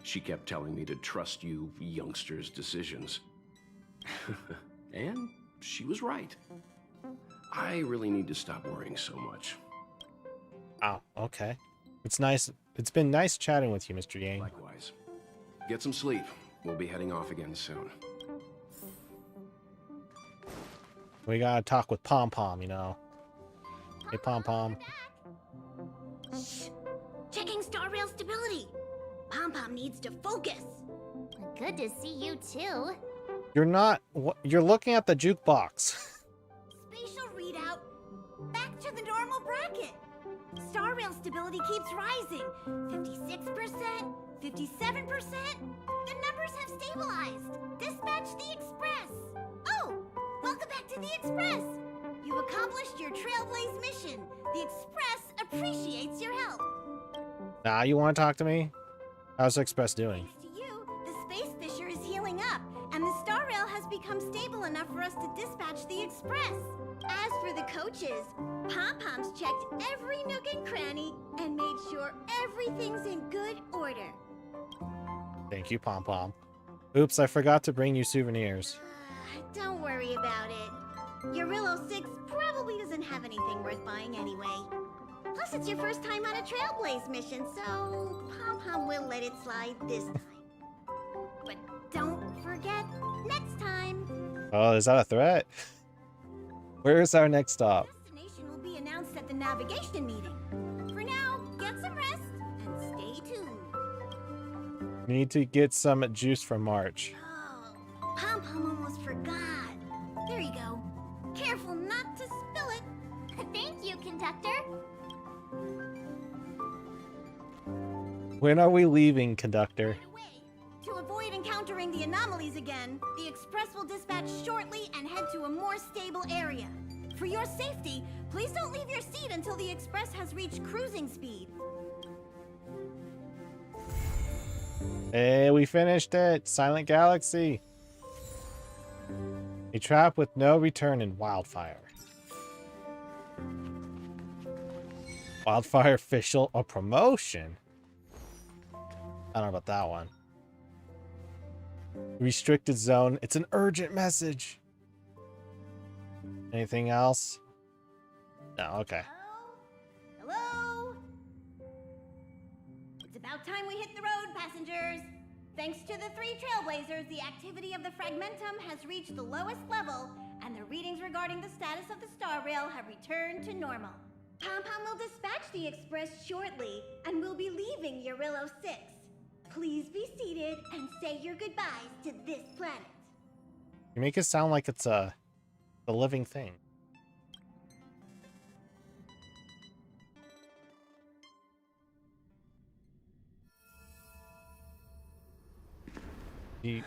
She kept telling me to trust you youngsters' decisions. And she was right. I really need to stop worrying so much. Oh, okay. It's nice. It's been nice chatting with you, Mr. Yang. Likewise. Get some sleep. We'll be heading off again soon. We gotta talk with Pom Pom, you know. Hey, Pom Pom. Shh! Checking Star Rail stability. Pom Pom needs to focus. Good to see you too. You're not. You're looking at the jukebox. Spatial readout. Back to the normal bracket. Star Rail stability keeps rising. 56%, 57%. The numbers have stabilized. Dispatch the Express. Oh, welcome back to the Express. You've accomplished your Trailblaze mission. The Express appreciates your help. Nah, you want to talk to me? How's the Express doing? Thanks to you, the space fissure is healing up, and the Star Rail has become stable enough for us to dispatch the Express. As for the coaches, Pom-Pom's checked every nook and cranny and made sure everything's in good order. Thank you, Pom Pom. Oops, I forgot to bring you souvenirs. Don't worry about it. Jarilo-VI probably doesn't have anything worth buying anyway. Plus, it's your first time on a Trailblaze mission, so Pom-Pom will let it slide this time. But don't forget, next time. Oh, is that a threat? Where is our next stop? Destination will be announced at the navigation meeting. For now, get some rest and stay tuned. We need to get some juice from March. Oh, Pom-Pom almost forgot. There you go. Careful not to spill it. Thank you, conductor. When are we leaving, conductor? To avoid encountering the anomalies again, the Express will dispatch shortly and head to a more stable area. For your safety, please don't leave your seat until the Express has reached cruising speed. Hey, we finished it! Silent Galaxy! A trap with no return in Wildfire. Wildfire official, a promotion? I don't know about that one. Restricted zone. It's an urgent message. Anything else? No, okay. Hello? It's about time we hit the road, passengers. Thanks to the 3 Trailblazers, the activity of the Fragmentum has reached the lowest level, and the readings regarding the status of the Star Rail have returned to normal. Pom-Pom will dispatch the Express shortly, and we'll be leaving Jarilo-VI. Please be seated and say your goodbyes to this planet. You make it sound like it's a living thing. You...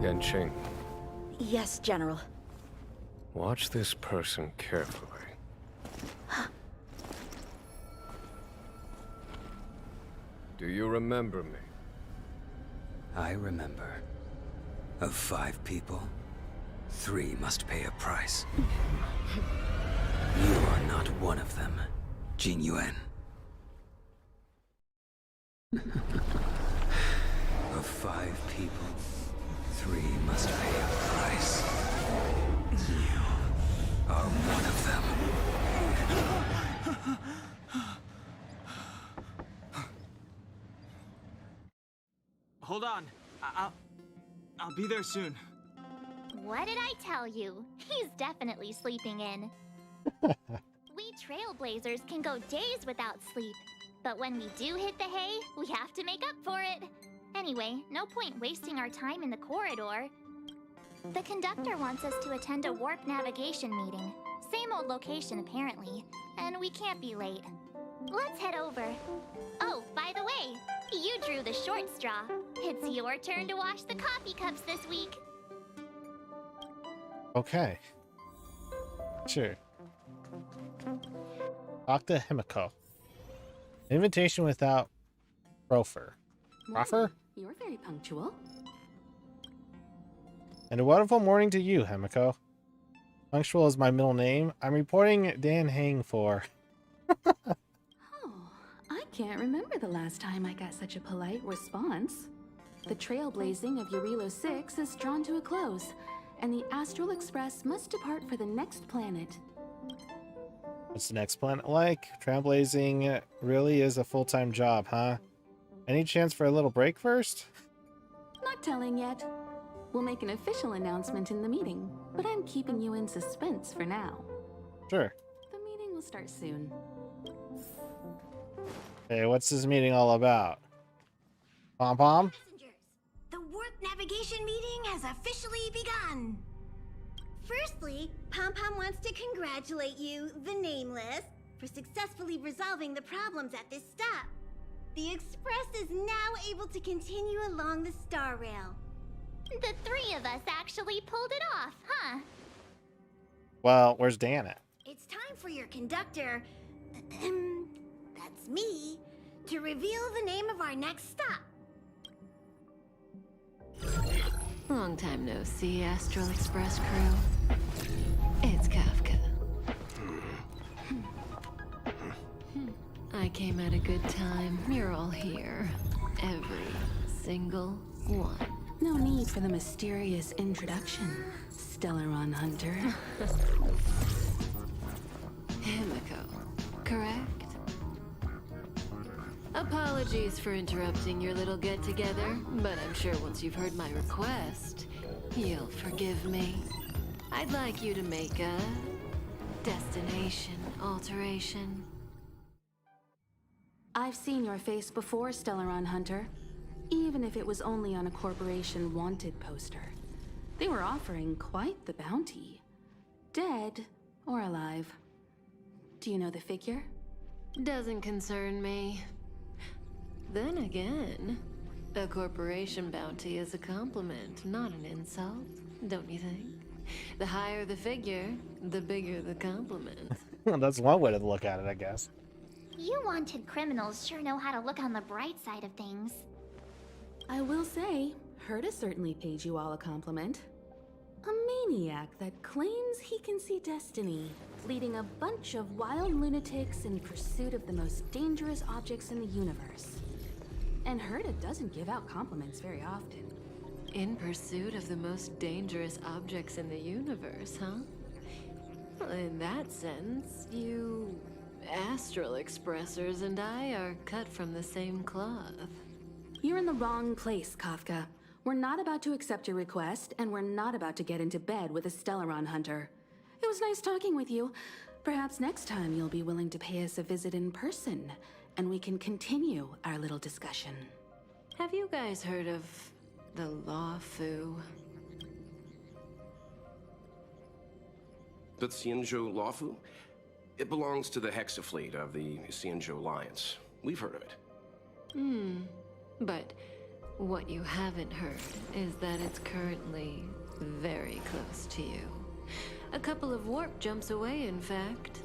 Yanqing, Yes, General. watch this person carefully. Do you remember me? I remember. Of 5 people, 3 must pay a price. You are not one of them, Jin Yuan. Of 5 people, 3 must pay a price. You are one of them. Hold on. I'll be there soon. What did I tell you? He's definitely sleeping in. We Trailblazers can go days without sleep. But when we do hit the hay, we have to make up for it. Anyway, no point wasting our time in the corridor. The conductor wants us to attend a warp navigation meeting. Same old location, apparently. And we can't be late. Let's head over. Oh, by the way, you drew the short straw. It's your turn to wash the coffee cups this week. Okay. Sure. Talk to Himiko. Invitation without Profer. Profer? You're very punctual. And a wonderful morning to you, Himiko. Punctual is my middle name. I'm reporting Dan Hang for... I can't remember the last time I got such a polite response. The trailblazing of Jarilo-VI is drawn to a close, and the Astral Express must depart for the next planet. What's the next planet like? Trailblazing really is a full-time job, huh? Any chance for a little break first? Not telling yet. We'll make an official announcement in the meeting, but I'm keeping you in suspense for now. Sure. The meeting will start soon. Hey, what's this meeting all about? Pom-pom? The warp navigation meeting has officially begun. Firstly, Pom-Pom wants to congratulate you, the Nameless, for successfully resolving the problems at this stop. The Express is now able to continue along the Star Rail. The three of us actually pulled it off, huh? Well, where's Dan at? It's time for your conductor, that's me, to reveal the name of our next stop. Long time no see, Astral Express crew. It's Kafka. I came at a good time. You're all here. Every single one. No need for the mysterious introduction, Stellaron Hunter. Himiko, correct? Apologies for interrupting your little get-together, but I'm sure once you've heard my request, you'll forgive me. I'd like you to make a destination alteration. I've seen your face before, Stellaron Hunter. Even if it was only on a corporation wanted poster. They were offering quite the bounty. Dead or alive. Do you know the figure? Doesn't concern me. Then again, a corporation bounty is a compliment, not an insult, don't you think? The higher the figure, the bigger the compliment. That's one way to look at it, I guess. You wanted criminals sure know how to look on the bright side of things. I will say, Herta certainly paid you all a compliment. A maniac that claims he can see destiny, leading a bunch of wild lunatics in pursuit of the most dangerous objects in the universe. And Herta doesn't give out compliments very often. In pursuit of the most dangerous objects in the universe, huh? Well, in that sense, you Astral Expressers and I are cut from the same cloth. You're in the wrong place, Kafka. We're not about to accept your request, and we're not about to get into bed with a Stellaron Hunter. It was nice talking with you. Perhaps next time you'll be willing to pay us a visit in person, and we can continue our little discussion. Have you guys heard of the Law-Fu? The Xianzhou Law-Fu? It belongs to the Hexafleet of the Xianzhou Alliance. We've heard of it. But what you haven't heard is that it's currently very close to you. A couple of warp jumps away, in fact.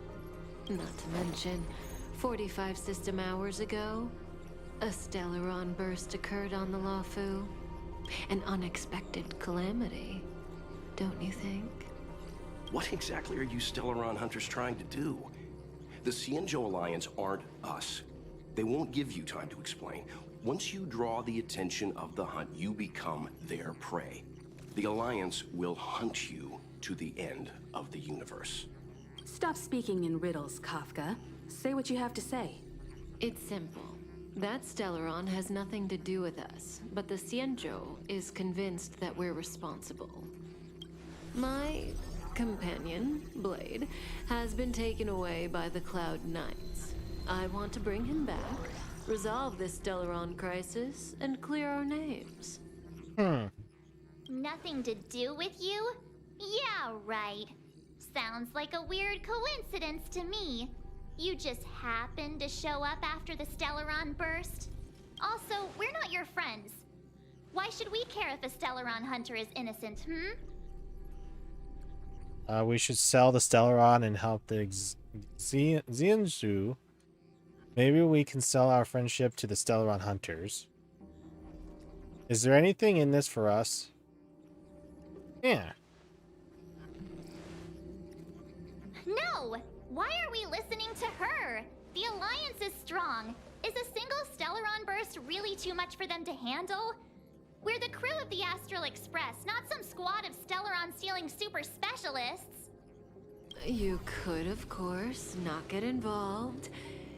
Not to mention, 45 system hours ago, a Stellaron burst occurred on the Law-Fu. An unexpected calamity, don't you think? What exactly are you Stellaron Hunters trying to do? The Xianzhou Alliance aren't us. They won't give you time to explain. Once you draw the attention of the hunt, you become their prey. The Alliance will hunt you to the end of the universe. Stop speaking in riddles, Kafka. Say what you have to say. It's simple. That Stellaron has nothing to do with us, but the Xianzhou is convinced that we're responsible. My companion, Blade, has been taken away by the Cloud Knights. I want to bring him back, resolve this Stellaron crisis, and clear our names. Nothing to do with you? Yeah, right. Sounds like a weird coincidence to me. You just happened to show up after the Stellaron burst? Also, we're not your friends. Why should we care if a Stellaron hunter is innocent, We should sell the Stellaron and help the Xianzhou. Maybe we can sell our friendship to the Stellaron hunters. Is there anything in this for us? Yeah. No! Why are we listening to her? The Alliance is strong. Is a single Stellaron burst really too much for them to handle? We're the crew of the Astral Express, not some squad of Stellaron-stealing super specialists. You could, of course, not get involved.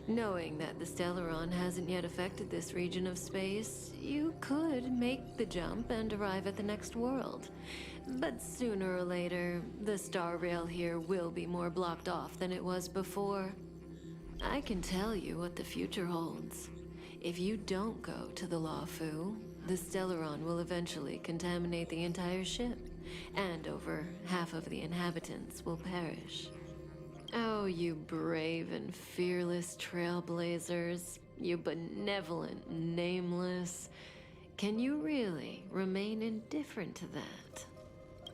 Knowing that the Stellaron hasn't yet affected this region of space, you could make the jump and arrive at the next world. But sooner or later, the Star Rail here will be more blocked off than it was before. I can tell you what the future holds. If you don't go to the Lafu, the Stellaron will eventually contaminate the entire ship, and over half of the inhabitants will perish. Oh, you brave and fearless trailblazers, you benevolent nameless. Can you really remain indifferent to that?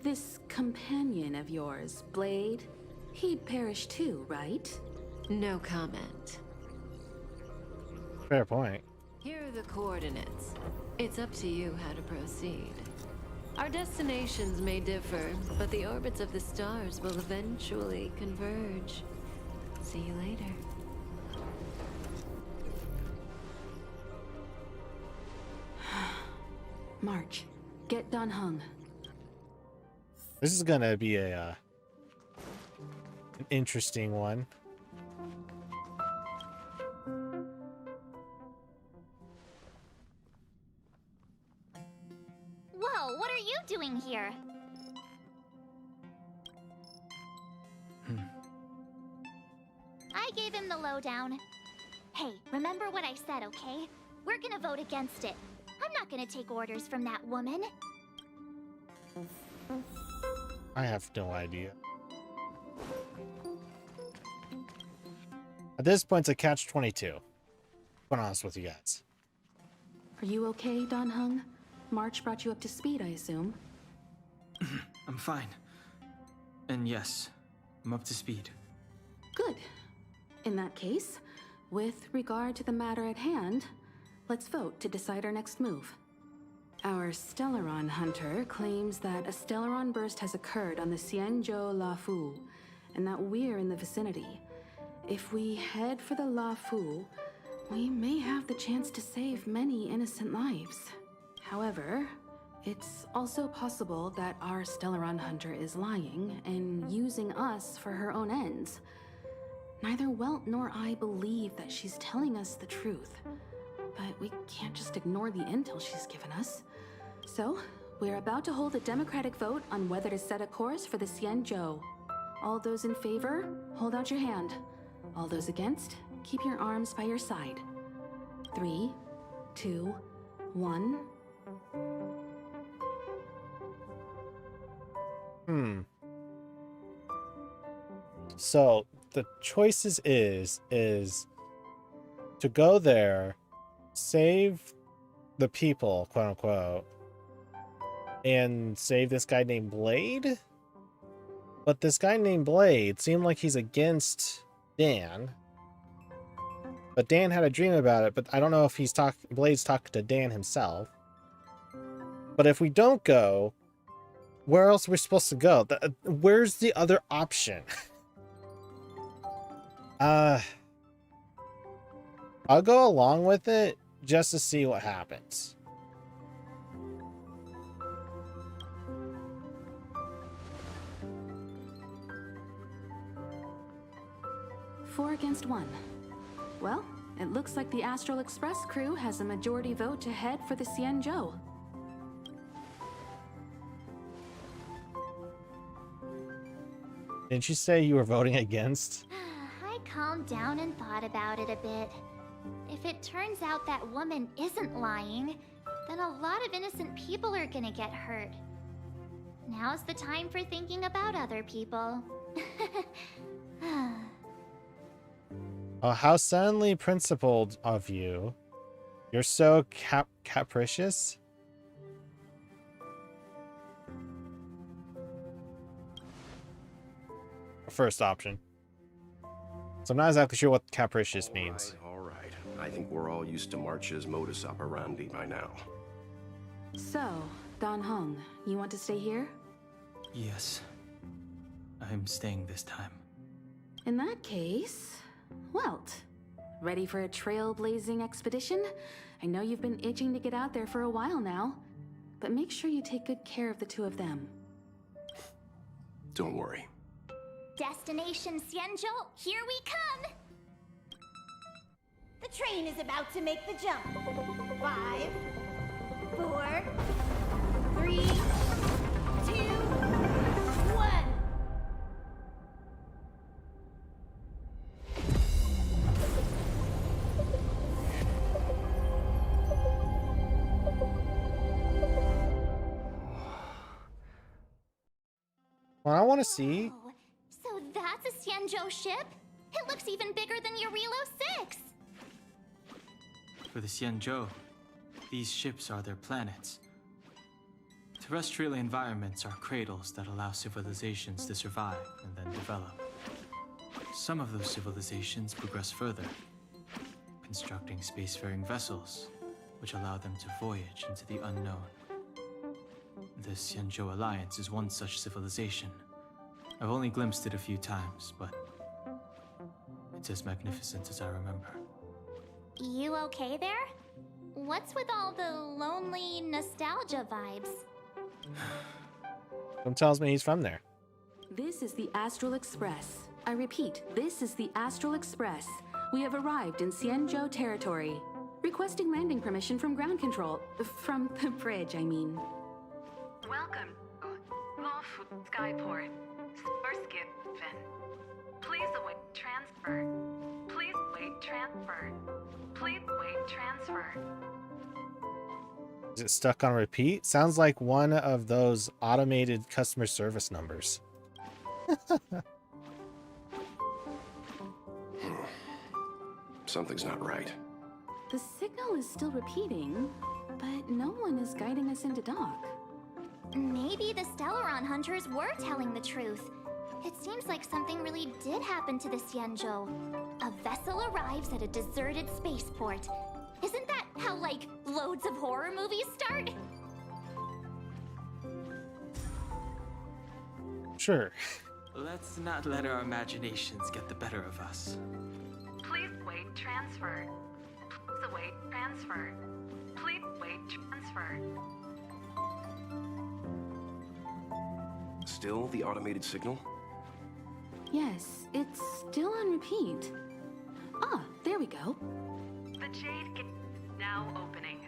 This companion of yours, Blade, he'd perish too, right? No comment. Fair point. Here are the coordinates. It's up to you how to proceed. Our destinations may differ, but the orbits of the stars will eventually converge. See you later. March, get Don Hung. This is gonna be an interesting one. Whoa, what are you doing here? I gave him the lowdown. Hey, remember what I said, okay? We're gonna vote against it. I'm not gonna take orders from that woman. I have no idea. At this point, it's a catch-22. Be honest with you guys. Are you okay, Don Hung? March brought you up to speed, I assume. I'm fine. And yes, I'm up to speed. Good. In that case, with regard to the matter at hand, let's vote to decide our next move. Our Stellaron hunter claims that a Stellaron burst has occurred on the Xianzhou Lafu, and that we're in the vicinity. If we head for the Lafu, we may have the chance to save many innocent lives. However, it's also possible that our Stellaron hunter is lying and using us for her own ends. Neither Welt nor I believe that she's telling us the truth, but we can't just ignore the intel she's given us. So, we're about to hold a democratic vote on whether to set a course for the Xianzhou. All those in favor, hold out your hand. All those against, keep your arms by your side. 3, 2, 1... So the choices is to go there, save the people, quote unquote, and save this guy named Blade. But this guy named Blade seemed like he's against Dan. But Dan had a dream about it, but I don't know if Blade's talking to Dan himself. But if we don't go, where else are we supposed to go? Where's the other option? I'll go along with it just to see what happens. Four against 1. Well, it looks like the Astral Express crew has a majority vote to head for the Xianzhou. Didn't you say you were voting against? I calmed down and thought about it a bit. If it turns out that woman isn't lying, then a lot of innocent people are gonna get hurt. Now's the time for thinking about other people. Oh, how suddenly principled of you. You're so capricious. First option. So I'm not exactly sure what capricious means. All right. I think we're all used to March's modus operandi by now. So, Don Hung, you want to stay here? Yes. I'm staying this time. In that case, Welt, ready for a trailblazing expedition? I know you've been itching to get out there for a while now. but make sure you take good care of the two of them. Don't worry. Destination Xianzhou, here we come! The train is about to make the jump. 5, 4, 3, 2, 1. Well, I want to see. Oh, so that's a Xianzhou ship? It looks even bigger than Jarilo-VI! For the Xianzhou, these ships are their planets. Terrestrial environments are cradles that allow civilizations to survive and then develop. Some of those civilizations progress further, constructing spacefaring vessels, which allow them to voyage into the unknown. The Xianzhou Alliance is one such civilization. I've only glimpsed it a few times, but it's as magnificent as I remember. You okay there? What's with all the lonely nostalgia vibes? Some tells me he's from there. This is the Astral Express. I repeat, this is the Astral Express. We have arrived in Xianzhou territory. Requesting landing permission from ground control. From the bridge, I mean. Welcome to Lawful Skyport. Sparskiffen. Please await transfer. Please wait transfer. Please wait transfer. Is it stuck on repeat? Sounds like one of those automated customer service numbers. Something's not right. The signal is still repeating, but no one is guiding us into dock. Maybe the Stellaron hunters were telling the truth. It seems like something really did happen to the Xianzhou. A vessel arrives at a deserted spaceport. Isn't that how, like, loads of horror movies start? Sure. Let's not let our imaginations get the better of us. Please wait transfer. Please await transfer. Please wait transfer. Still the automated signal? Yes, it's still on repeat. Ah, there we go. The Jade Gate now opening.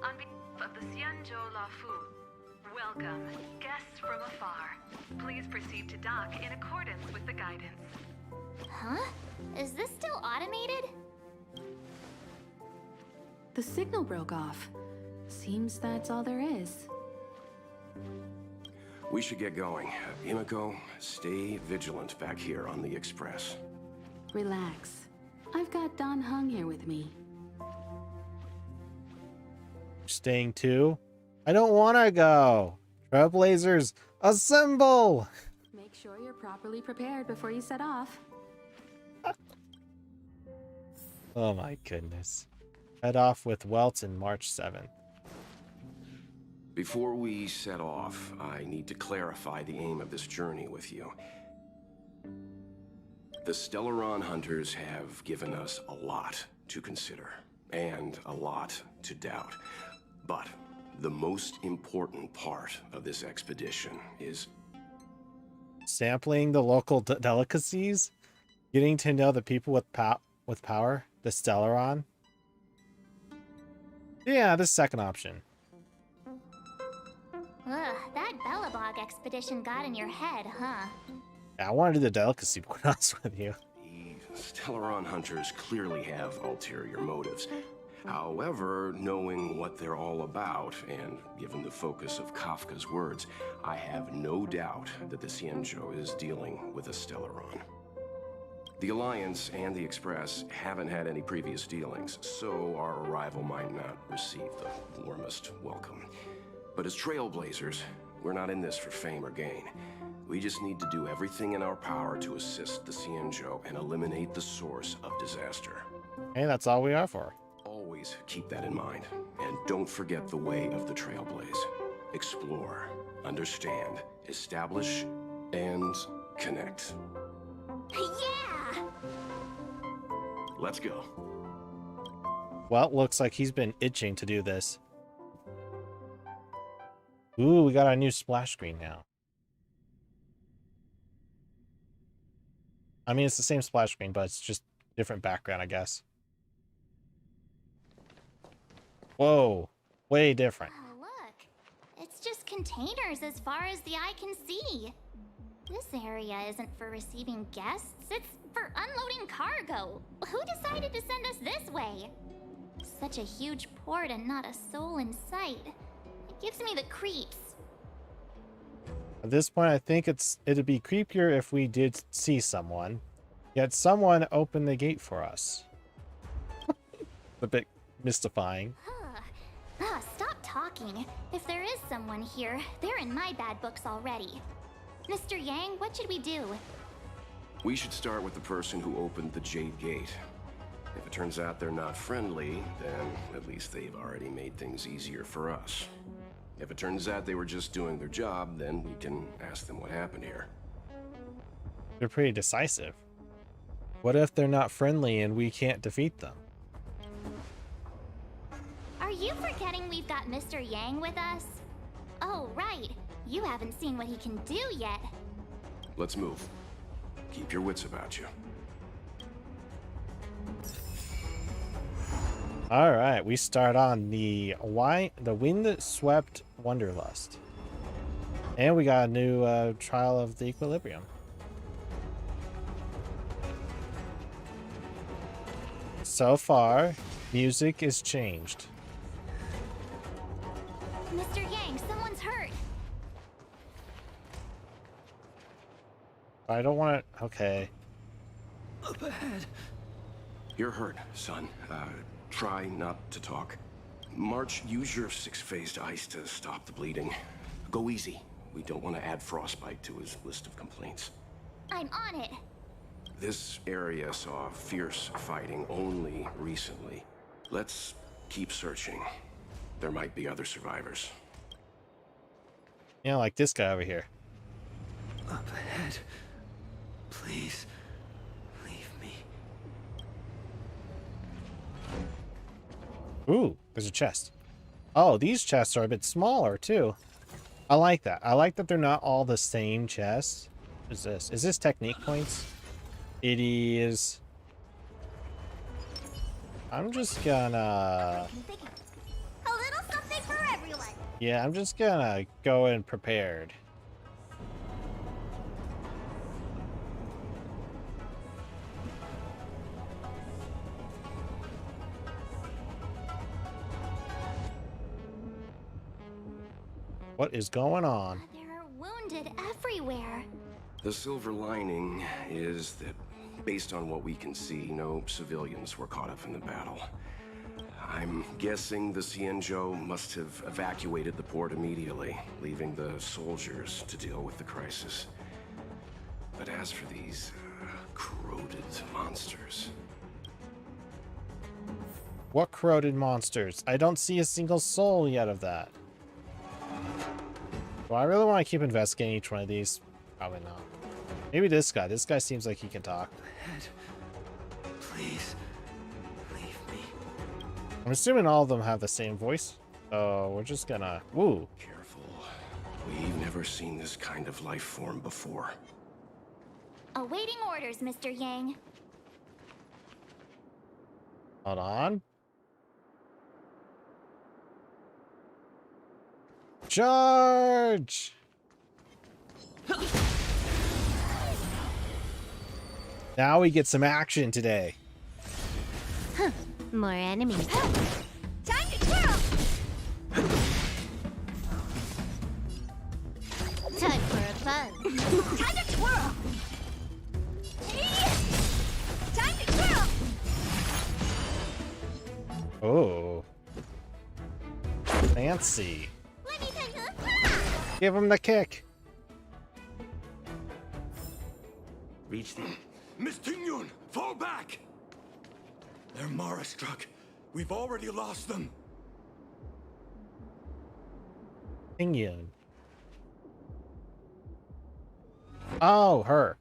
On behalf of the Xianzhou Lafu, welcome, guests from afar. Please proceed to dock in accordance with the guidance. Huh? Is this still automated? The signal broke off. Seems that's all there is. We should get going. Himiko, stay vigilant back here on the Express. Relax. I've got Don Hung here with me. Staying too? I don't want to go. Trailblazers, assemble! Make sure you're properly prepared before you set off. Oh my goodness. Head off with Welton March 7th. Before we set off, I need to clarify the aim of this journey with you. The Stellaron hunters have given us a lot to consider, and a lot to doubt. But the most important part of this expedition is sampling the local delicacies, getting to know the people with power, the Stellaron. Yeah, the second option. Ugh, that Belobog expedition got in your head, huh? Yeah, I want to do the delicacy, to be honest with you. the Stellaron hunters clearly have ulterior motives. However, knowing what they're all about, and given the focus of Kafka's words, I have no doubt that the Xianzhou is dealing with a Stellaron. The Alliance and the Express haven't had any previous dealings, so our arrival might not receive the warmest welcome. But as Trailblazers, we're not in this for fame or gain. We just need to do everything in our power to assist the Xianzhou and eliminate the source of disaster. Hey, that's all we are for. Always keep that in mind. And don't forget the way of the Trailblaze. Explore, understand, establish, and connect. Yeah! Let's go. Well, it looks like he's been itching to do this. Ooh, we got our new splash screen now. I mean, it's the same splash screen, but it's just different background, I guess. Whoa, way different. Oh, look. It's just containers as far as the eye can see. This area isn't for receiving guests, it's for unloading cargo. Who decided to send us this way? Such a huge port and not a soul in sight. It gives me the creeps. At this point, I think it'd be creepier if we did see someone, yet someone opened the gate for us. A bit mystifying. Stop talking. If there is someone here, they're in my bad books already. Mr. Yang, what should we do? We should start with the person who opened the Jade Gate. If it turns out they're not friendly, then at least they've already made things easier for us. If it turns out they were just doing their job, then we can ask them what happened here. They're pretty decisive. What if they're not friendly and we can't defeat them? Are you forgetting we've got Mr. Yang with us? Oh, right. You haven't seen what he can do yet. Let's move. Keep your wits about you. All right, we start on the wind-swept Wanderlust, and we got a new trial of the Equilibrium. So far, music is changed. Mr. Yang, someone's hurt. I don't want to. Okay. Up ahead. You're hurt, son. Try not to talk. March, use your six-phased ice to stop the bleeding. Go easy. We don't want to add frostbite to his list of complaints. I'm on it. This area saw fierce fighting only recently. Let's keep searching. There might be other survivors. Yeah, like this guy over here. Up ahead. Please. Leave me. Ooh, there's a chest. Oh, these chests are a bit smaller, too. I like that. I like that they're not all the same chests. What is this? Is this technique points? It is. I'm just gonna... A little something for everyone. Yeah, I'm just gonna go in prepared. What is going on? There are wounded everywhere. The silver lining is that, based on what we can see, no civilians were caught up in the battle. I'm guessing the Xianzhou must have evacuated the port immediately, leaving the soldiers to deal with the crisis. But as for these corroded monsters... What corroded monsters? I don't see a single soul yet of that. Do I really want to keep investigating each one of these? Probably not. Maybe this guy. This guy seems like he can talk. Ahead. Please. Leave me. I'm assuming all of them have the same voice. So we're just gonna... Woo. Careful. We've never seen this kind of life form before. Awaiting orders, Mr. Yang. Hold on. Charge! Now we get some action today. Huh. More enemies. Time to twirl! Time for a fun. Time to twirl! Time to twirl! Oh. Fancy. Let me tell you. Give him the kick. Reach the... Miss Tingyun, fall back! They're Mara struck. We've already lost them. Tingyun. Oh, her.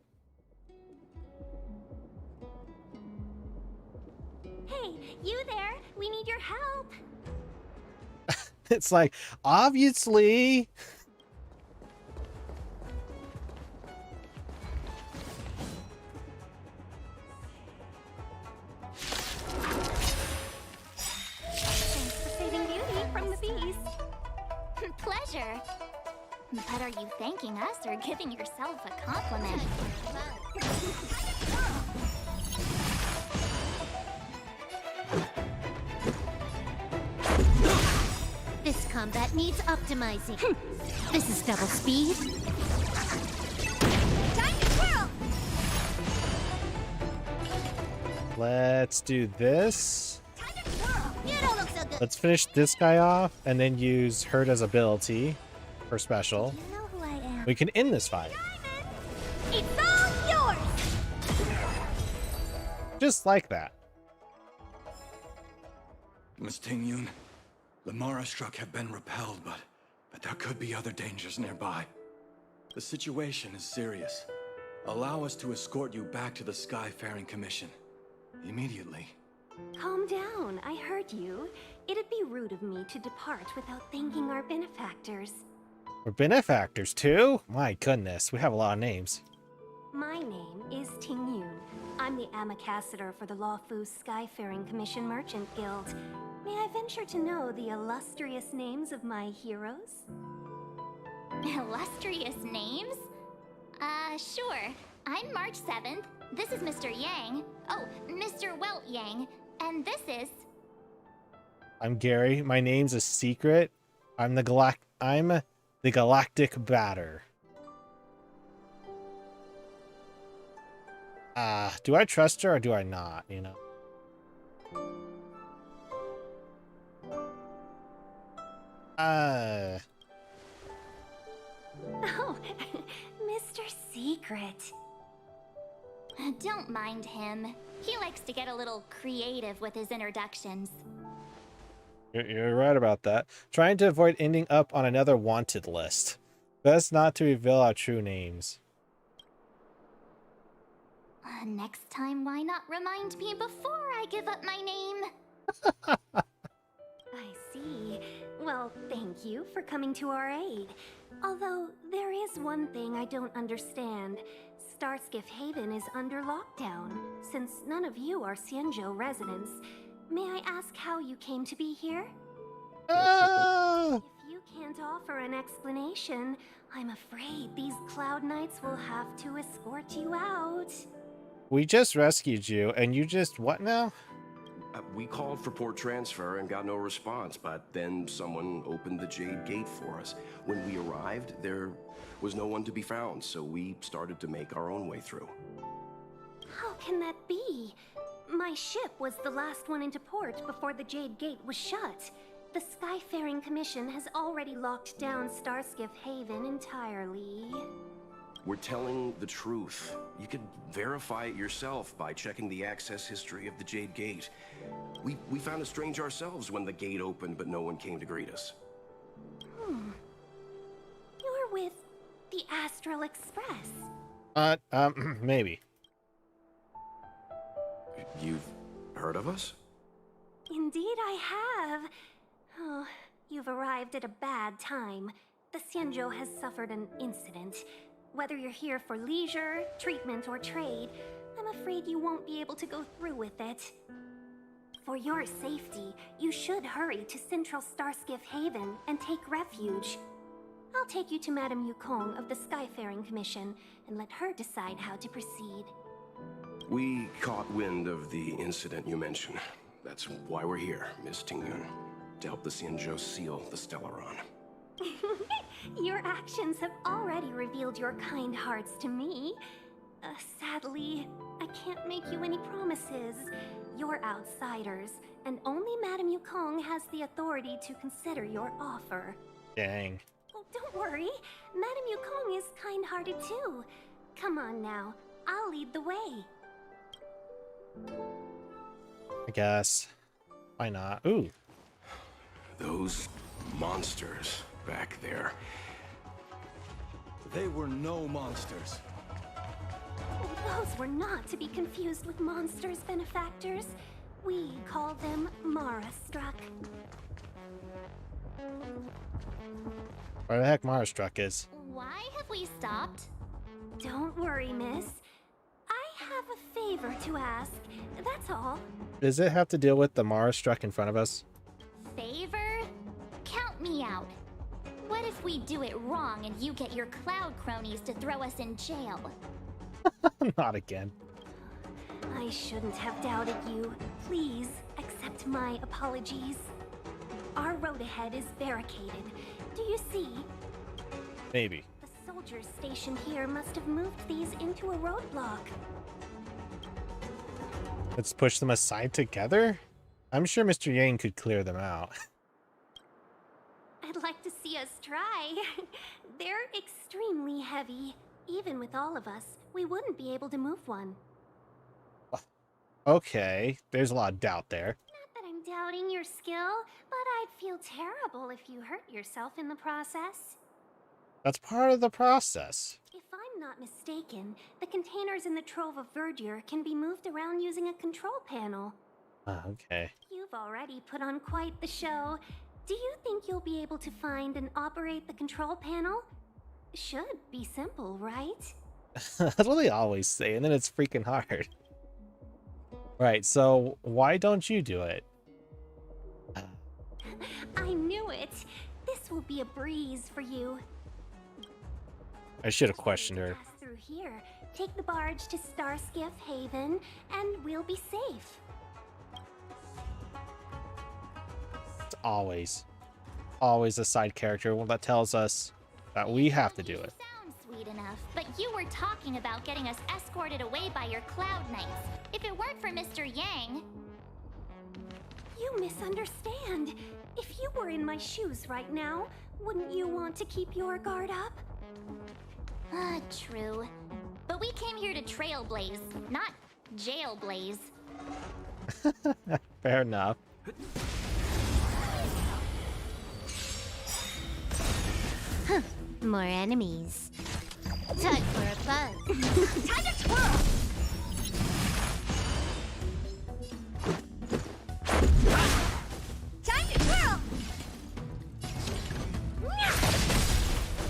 Hey, you there? We need your help. It's like, obviously. Thanks for saving Beauty from the beast. Pleasure. But are you thanking us or giving yourself a compliment? This combat needs optimizing. This is double speed. Time to twirl! Let's do this. You don't look so good. Let's finish this guy off and then use Hurt as ability for special. You know who I am. We can end this fight. It's all yours! Just like that. Miss Ting-Yun, the Mara struck have been repelled, but there could be other dangers nearby. The situation is serious. Allow us to escort you back to the Skyfaring Commission. Immediately. Calm down, I heard you. It'd be rude of me to depart without thanking our benefactors. We're benefactors too? My goodness, we have a lot of names. My name is Ting-Yun. I'm the ambassador for the Lawfu Skyfaring Commission Merchant Guild. May I venture to know the illustrious names of my heroes? Illustrious names? Sure. I'm March 7th. This is Mr. Yang. Oh, Mr. Welt Yang. And this is... I'm Gary. My name's a secret. I'm the Galactic Batter. Do I trust her or do I not, you know? Oh, Mr. Secret. Don't mind him. He likes to get a little creative with his introductions. You're right about that. Trying to avoid ending up on another wanted list. Best not to reveal our true names. Next time, why not remind me before I give up my name? I see. Well, thank you for coming to our aid. Although, there is one thing I don't understand. Starskiff Haven is under lockdown. Since none of you are Xianzhou residents, may I ask how you came to be here? If you can't offer an explanation, I'm afraid these Cloud Knights will have to escort you out. We just rescued you, and you just what now? We called for port transfer and got no response, but then someone opened the Jade Gate for us. When we arrived, there was no one to be found, so we started to make our own way through. How can that be? My ship was the last one into port before the Jade Gate was shut. The Skyfaring Commission has already locked down Starskiff Haven entirely. We're telling the truth. You could verify it yourself by checking the access history of the Jade Gate. We found it strange ourselves when the gate opened, but no one came to greet us. You're with the Astral Express. Maybe. You've heard of us? Indeed I have. Oh, you've arrived at a bad time. The Xianzhou has suffered an incident. Whether you're here for leisure, treatment, or trade, I'm afraid you won't be able to go through with it. For your safety, you should hurry to Central Starskiff Haven and take refuge. I'll take you to Madame Yukong of the Skyfaring Commission and let her decide how to proceed. We caught wind of the incident you mentioned. That's why we're here, Miss Ting-Yun, to help the Xianzhou seal the Stellaron. Your actions have already revealed your kind hearts to me. Sadly, I can't make you any promises. You're outsiders, and only Madame Yukong has the authority to consider your offer. Dang. Oh, don't worry. Madame Yukong is kind-hearted too. Come on now, I'll lead the way. I guess. Why not? Ooh. Those monsters back there. They were no monsters. Those were not to be confused with monsters, benefactors. We call them Mara-struck. Where the heck Mara Struck is? Why have we stopped? Don't worry, miss. I have a favor to ask. That's all. Does it have to deal with the Mara Struck in front of us? Favor? Count me out. What if we do it wrong and you get your cloud cronies to throw us in jail? Not again. I shouldn't have doubted you. Please accept my apologies. Our road ahead is barricaded. Do you see? Maybe. The soldiers stationed here must have moved these into a roadblock. Let's push them aside together? I'm sure Mr. Yang could clear them out. I'd like to see us try. They're extremely heavy. Even with all of us, we wouldn't be able to move one. Okay, there's a lot of doubt there. Not that I'm doubting your skill, but I'd feel terrible if you hurt yourself in the process. That's part of the process. If I'm not mistaken, the containers in the Trove of Verdure can be moved around using a control panel. Okay. You've already put on quite the show. Do you think you'll be able to find and operate the control panel? Should be simple, right? That's what they always say, and then it's freaking hard. Right, so why don't you do it? I knew it. This will be a breeze for you. I should have questioned her. Pass through here. Take the barge to Starskiff Haven, and we'll be safe. It's always a side character that tells us that we have to do it. Sounds sweet enough, but you were talking about getting us escorted away by your Cloud Knights. If it weren't for Mr. Yang... You misunderstand. If you were in my shoes right now, wouldn't you want to keep your guard up? True. But we came here to trailblaze, not jailblaze. Fair enough. More enemies. Time for a buzz. Time to twirl! Time to twirl!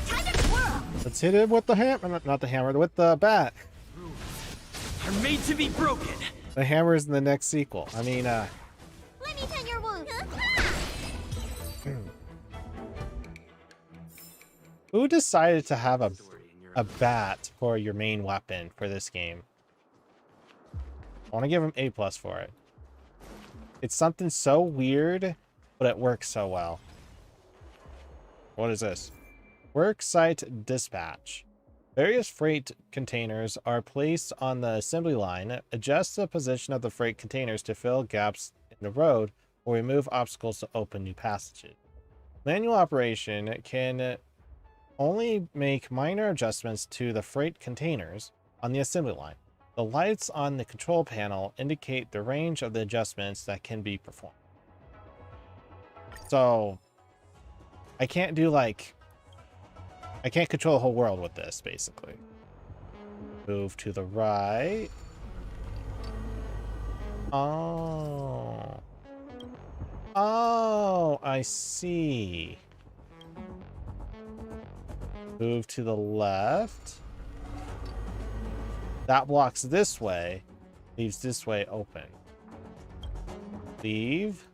Time to twirl! Let's hit it with the hammer. Not the hammer, with the bat. Are made to be broken. The hammer is in the next sequel. I mean, Let me tend your wound. who decided to have a bat for your main weapon for this game? I want to give him A+ for it. It's something so weird, but it works so well. What is this? Worksite dispatch. Various freight containers are placed on the assembly line. Adjust the position of the freight containers to fill gaps in the road or remove obstacles to open new passages. Manual operation can only make minor adjustments to the freight containers on the assembly line. The lights on the control panel indicate the range of the adjustments that can be performed. So, I can't do like... I can't control the whole world with this, basically. Move to the right. Oh. Oh, I see. Move to the left. That blocks this way. Leaves this way open. Leave.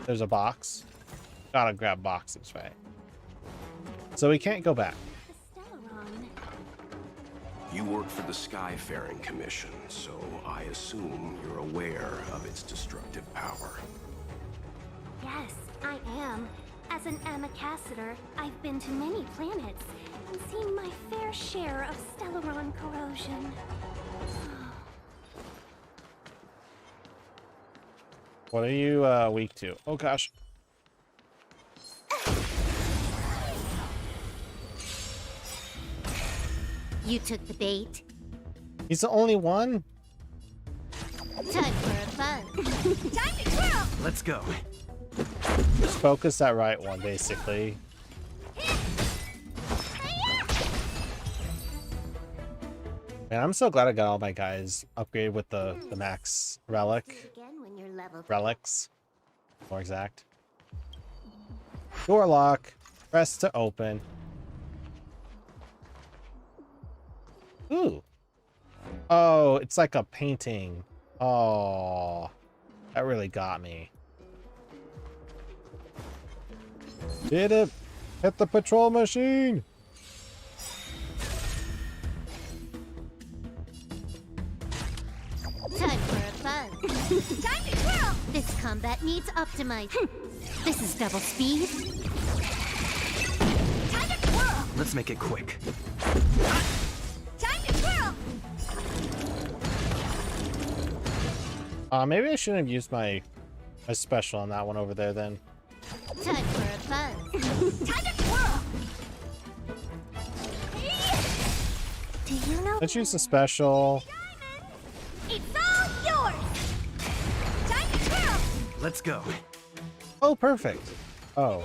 There's a box. Gotta grab box this way. So we can't go back. You work for the Skyfaring Commission, so I assume you're aware of its destructive power. Yes, I am. As an Amicassator, I've been to many planets and seen my fair share of Stellaron corrosion. What are you weak to? Oh gosh. You took the bait. He's the only one? Time for a fun. Time to twirl! Let's go. Just focus that right one, basically. Man, I'm so glad I got all my guys upgraded with the max relic. Again when you're leveled. Relics. More exact. Door lock. Press to open. Ooh. Oh, it's like a painting. Oh, that really got me. Did it? Hit the patrol machine. Time for a buzz. Time to twirl! This combat needs optimizing. This is double speed. Time to twirl! Let's make it quick. Time to twirl! Maybe I shouldn't have used my special on that one over there then. Time for a buzz. Time to twirl! Do you know? Let's use the special. It's all yours! Time to twirl! Let's go. Oh, perfect. Oh.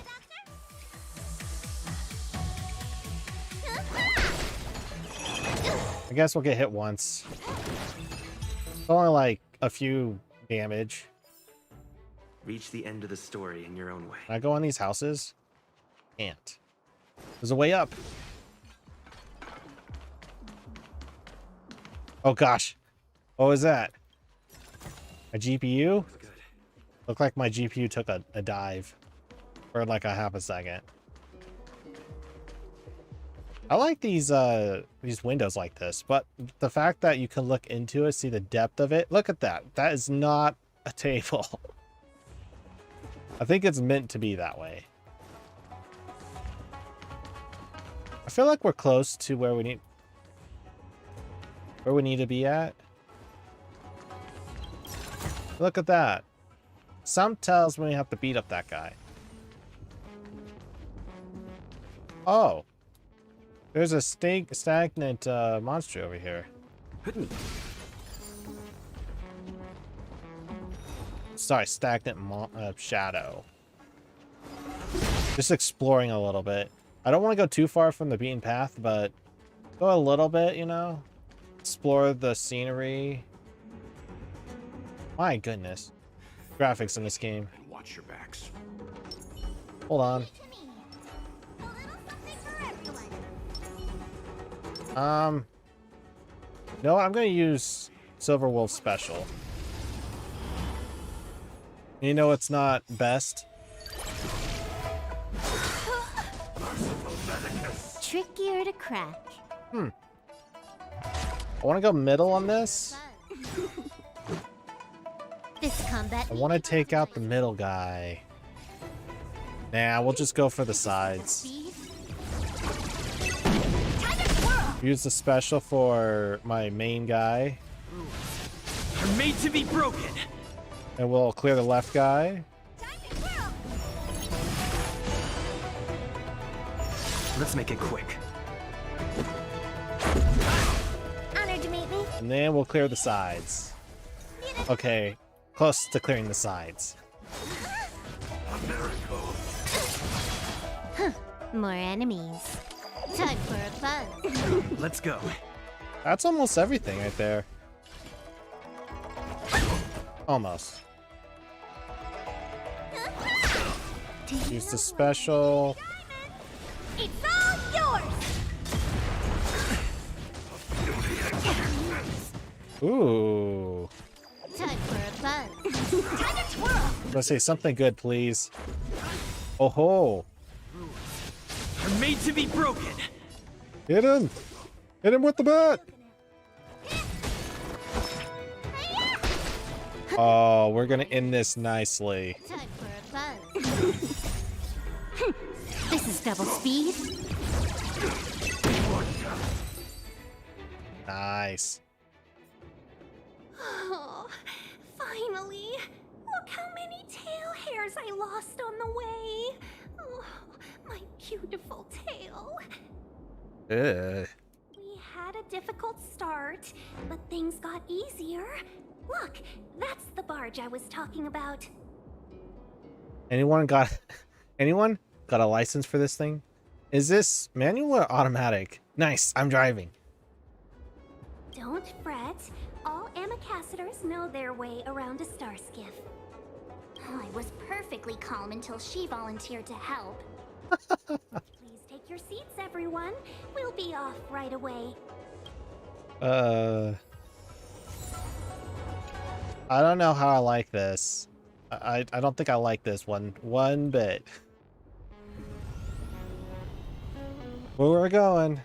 I guess we'll get hit once. It's only like a few damage. Reach the end of the story in your own way. Can I go on these houses? Can't. There's a way up. Oh gosh. What was that? A GPU? Looked like my GPU took a dive. For like a half a second. I like these windows like this, but the fact that you can look into it, see the depth of it. Look at that. That is not a table. I think it's meant to be that way. I feel like we're close to where we need to be at. Look at that. Some tells me we have to beat up that guy. Oh. There's a stagnant monster over here. Sorry, stagnant shadow. Just exploring a little bit. I don't want to go too far from the beaten path, but go a little bit, you know? Explore the scenery. My goodness. Graphics in this game. Watch your backs. Hold on. No, I'm gonna use Silver Wolf Special. You know it's not best? Trickier to crack. I want to go middle on this. This combat. I want to take out the middle guy. Nah, we'll just go for the sides. Use the special for my main guy. Are made to be broken. And we'll clear the left guy. Let's make it quick. Honored to meet me. And then we'll clear the sides. Okay, close to clearing the sides. Huh. More enemies. Time for a buzz. Let's go. That's almost everything right there. Almost. Use the special. It's all yours! Ooh. Time for a buzz. Time to twirl! Let's say something good, please. Oh ho. Are made to be broken. Hit him! Hit him with the bat! Oh, we're gonna end this nicely. Time for a buzz. This is double speed. Nice. Oh, finally! Look how many tail hairs I lost on the way! Oh, my beautiful tail. Ugh. We had a difficult start, but things got easier. Look, that's the barge I was talking about. Anyone got a license for this thing? Is this manual or automatic? Nice, I'm driving. Don't fret. All Amicacetors know their way around a star skiff. I was perfectly calm until she volunteered to help. Please take your seats, everyone. We'll be off right away. I don't know how I like this. I don't think I like this one bit. Where we're going.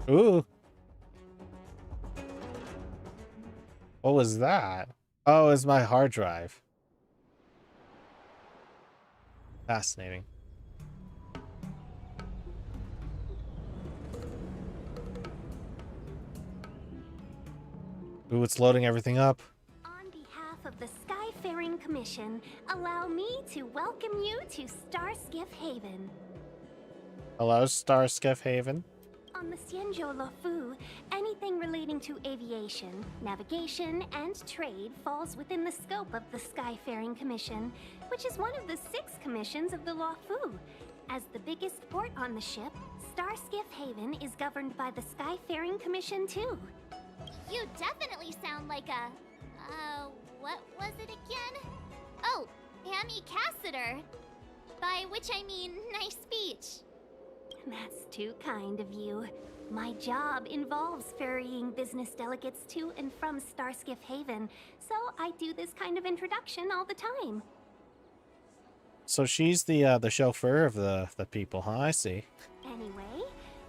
Ooh. What was that? Oh, it's my hard drive. Fascinating. Ooh, it's loading everything up. On behalf of the Skyfaring Commission, allow me to welcome you to Starskiff Haven. Hello, Starskiff Haven. On the Xianzhou-Luofu, anything relating to aviation, navigation, and trade falls within the scope of the Skyfaring Commission, which is one of the 6 commissions of the Luofu. As the biggest port on the ship, Starskiff Haven is governed by the Skyfaring Commission too. You definitely sound like a... what was it again? Oh, Amy Cassiter. By which I mean, nice speech. That's too kind of you. My job involves ferrying business delegates to and from Starskiff Haven, so I do this kind of introduction all the time. So she's the chauffeur of the people, huh? I see. Anyway,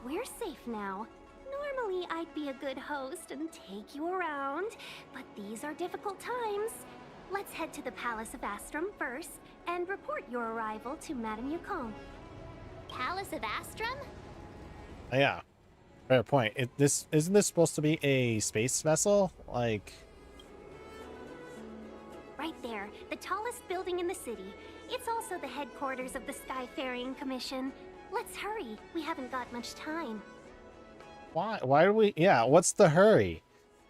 we're safe now. Normally, I'd be a good host and take you around, but these are difficult times. Let's head to the Palace of Astrum first and report your arrival to Madame Yukong. Palace of Astrum? Yeah, fair point. Isn't this supposed to be a space vessel? Like, Right there, the tallest building in the city. It's also the headquarters of the Skyfaring Commission. Let's hurry. We haven't got much time. why? Why do we? Yeah, what's the hurry?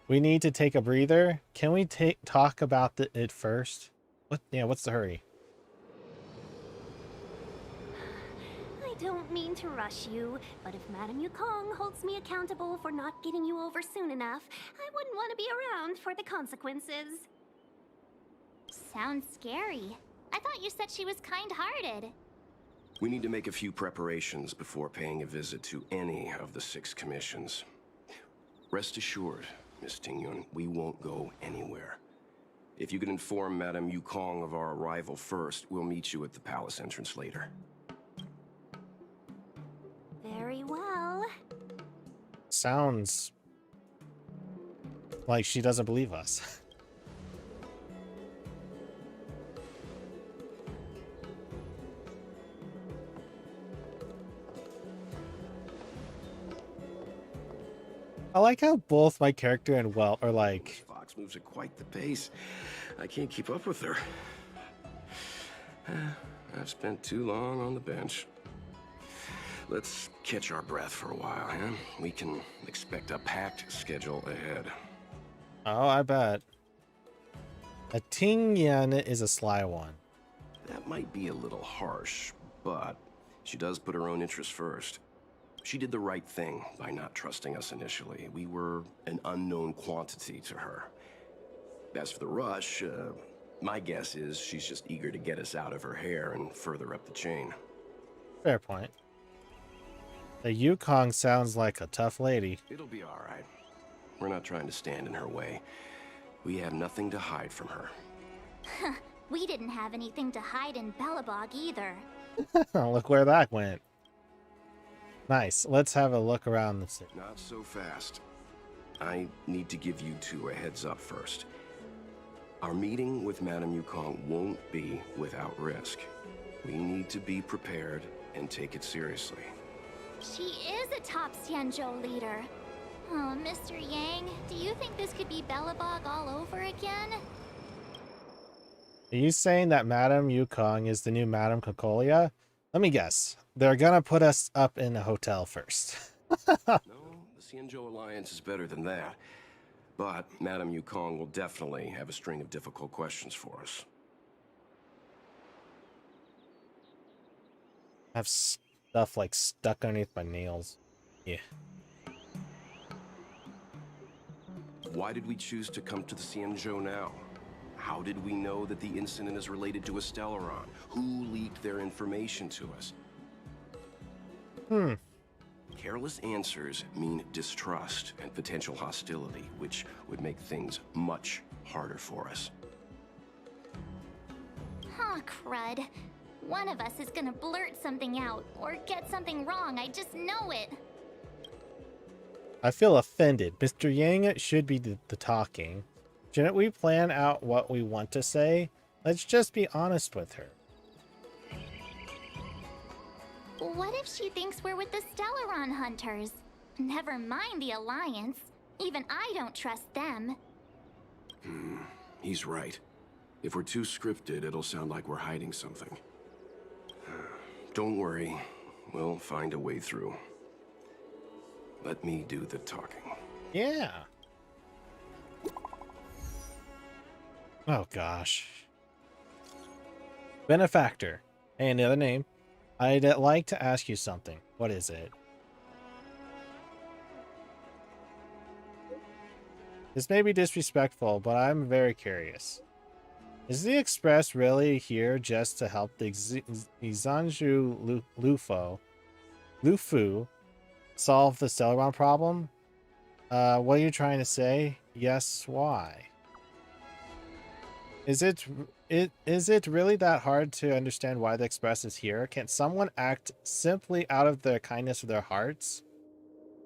We need to take a breather. Can we talk about it first? What? Yeah, what's the hurry? I don't mean to rush you, but if Madame Yukong holds me accountable for not getting you over soon enough, I wouldn't want to be around for the consequences. Sounds scary. I thought you said she was kind-hearted. We need to make a few preparations before paying a visit to any of the 6 commissions. Rest assured, Miss Tingyun, we won't go anywhere. If you can inform Madame Yukong of our arrival first, we'll meet you at the palace entrance later. Very well. Sounds like she doesn't believe us. I like how both my character and Welt are like... Fox moves at quite the pace. I can't keep up with her. I've spent too long on the bench. Let's catch our breath for a while, huh? We can expect a packed schedule ahead. Oh, I bet. A Tingyan is a sly one. That might be a little harsh, but she does put her own interests first. She did the right thing by not trusting us initially. We were an unknown quantity to her. As for the rush, my guess is she's just eager to get us out of her hair and further up the chain. Fair point. The Yukong sounds like a tough lady. It'll be all right. We're not trying to stand in her way. We have nothing to hide from her. We didn't have anything to hide in Belobog either. Look where that went. Nice. Let's have a look around the city. Not so fast. I need to give you 2 a heads up first. Our meeting with Madame Yukong won't be without risk. We need to be prepared and take it seriously. She is a top Xianzhou leader. Oh, Mr. Yang, do you think this could be Belobog all over again? Are you saying that Madame Yukong is the new Madame Cocolia? Let me guess. They're gonna put us up in a hotel first. No, the Xianzhou Alliance is better than that. But Madame Yukong will definitely have a string of difficult questions for us. have stuff like stuck underneath my nails. Yeah. Why did we choose to come to the Xianzhou now? How did we know that the incident is related to a Stellaron? Who leaked their information to us? Careless answers mean distrust and potential hostility, which would make things much harder for us. Huh, crud. One of us is gonna blurt something out, or get something wrong, I just know it. I feel offended. Mr. Yang should be the talking. Shouldn't we plan out what we want to say? Let's just be honest with her. What if she thinks we're with the Stellaron hunters? Never mind the Alliance. Even I don't trust them. He's right. If we're too scripted, it'll sound like we're hiding something. Don't worry. We'll find a way through. Let me do the talking. Yeah. Oh, gosh. Benefactor. Hey, another name. I'd like to ask you something. What is it? This may be disrespectful, but I'm very curious. Is the Express really here just to help the Izanju Lufu solve the Stellaron problem? What are you trying to say? Yes, why? Is it really that hard to understand why the Express is here? Can't someone act simply out of the kindness of their hearts?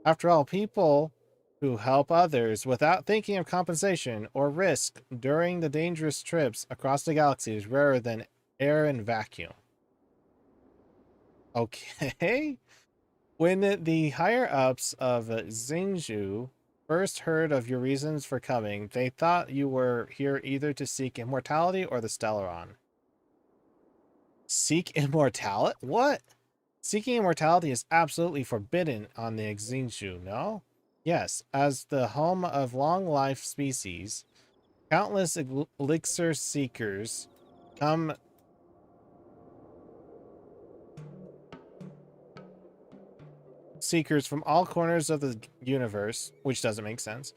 After all, people who help others without thinking of compensation or risk during the dangerous trips across the galaxy is rarer than air and vacuum. Okay. When the higher-ups of Xingzhou first heard of your reasons for coming, they thought you were here either to seek immortality or the Stellaron. Seek immortality? What? Seeking immortality is absolutely forbidden on the Xingzhou, no? Yes, as the home of long-life species, countless elixir seekers come from all corners of the universe, which doesn't make sense,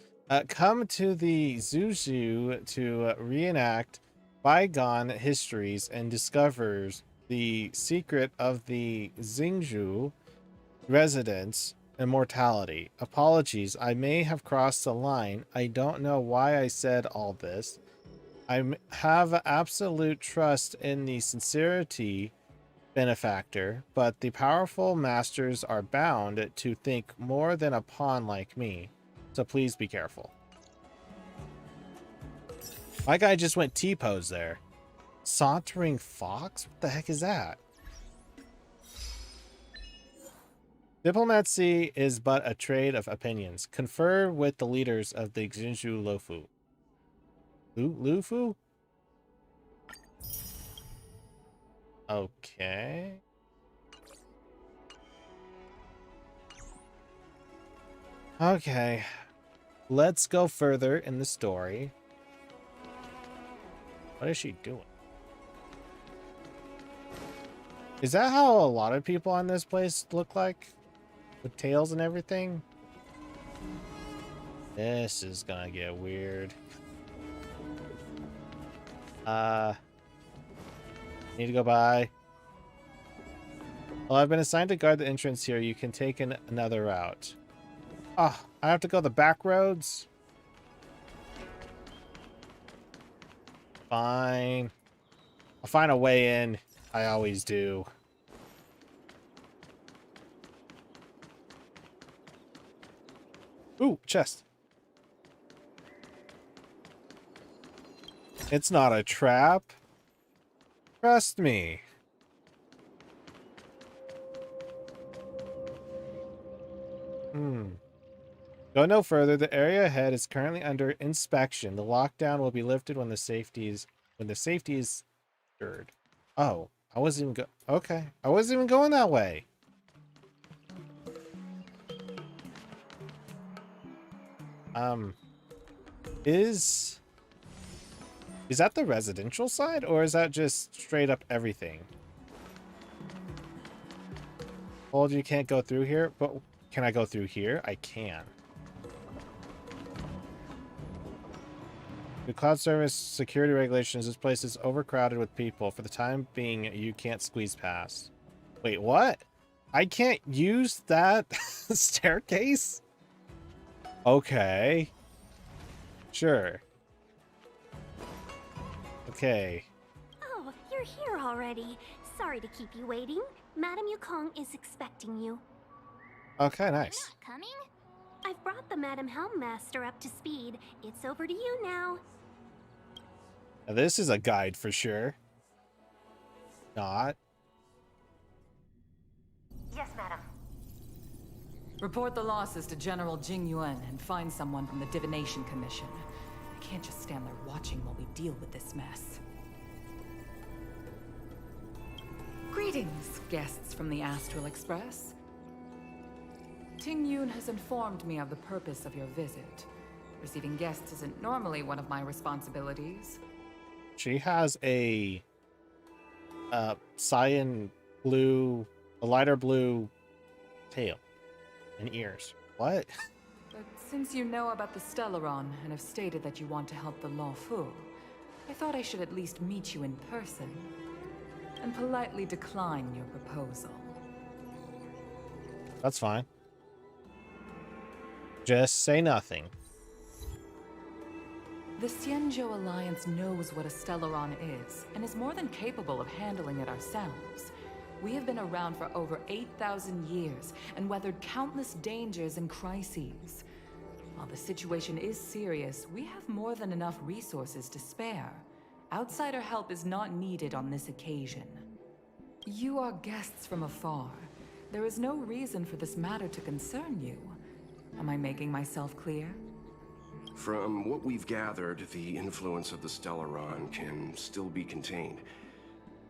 come to the Zuzhu to reenact bygone histories and discovers the secret of the Xingzhou residents' immortality. Apologies, I may have crossed the line. I don't know why I said all this. I have absolute trust in the sincerity benefactor, but the powerful masters are bound to think more than a pawn like me, so please be careful. My guy just went T-pose there. Sauntering fox? What the heck is that? Diplomacy is but a trade of opinions. Confer with the leaders of the Xingzhou Lufu. Lufu? Okay. Okay. Let's go further in the story. What is she doing? Is that how a lot of people on this place look like? With tails and everything? This is gonna get weird. Need to go by. Well, I've been assigned to guard the entrance here. You can take another route. Oh, I have to go the back roads? Fine. I'll find a way in. I always do. Ooh, chest. It's not a trap. Trust me. Go no further. The area ahead is currently under inspection. The lockdown will be lifted when the safety is assured. Oh, I wasn't even okay. I wasn't even going that way. Is that the residential side, or is that just straight up everything? Told you can't go through here, but can I go through here? I can. The cloud service security regulations, this place is overcrowded with people. For the time being, you can't squeeze past. Wait, what? I can't use that staircase? Okay. Sure. Okay. Oh, you're here already. Sorry to keep you waiting. Madame Yukong is expecting you. Okay, nice. Coming? I've brought the Madame Helmmaster up to speed. It's over to you now. Now, this is a guide for sure. Not. Yes, Madam. Report the losses to General Jing Yuan and find someone from the Divination Commission. I can't just stand there watching while we deal with this mess. Greetings, guests from the Astral Express. Ting Yun has informed me of the purpose of your visit. Receiving guests isn't normally one of my responsibilities. She has a cyan blue, a lighter blue tail and ears. What? But since you know about the Stellaron and have stated that you want to help the Law Fu, I thought I should at least meet you in person and politely decline your proposal. That's fine. Just say nothing. The Xianzhou Alliance knows what a Stellaron is, and is more than capable of handling it ourselves. We have been around for over 8,000 years, and weathered countless dangers and crises. While the situation is serious, we have more than enough resources to spare. Outsider help is not needed on this occasion. You are guests from afar. There is no reason for this matter to concern you. Am I making myself clear? From what we've gathered, the influence of the Stellaron can still be contained.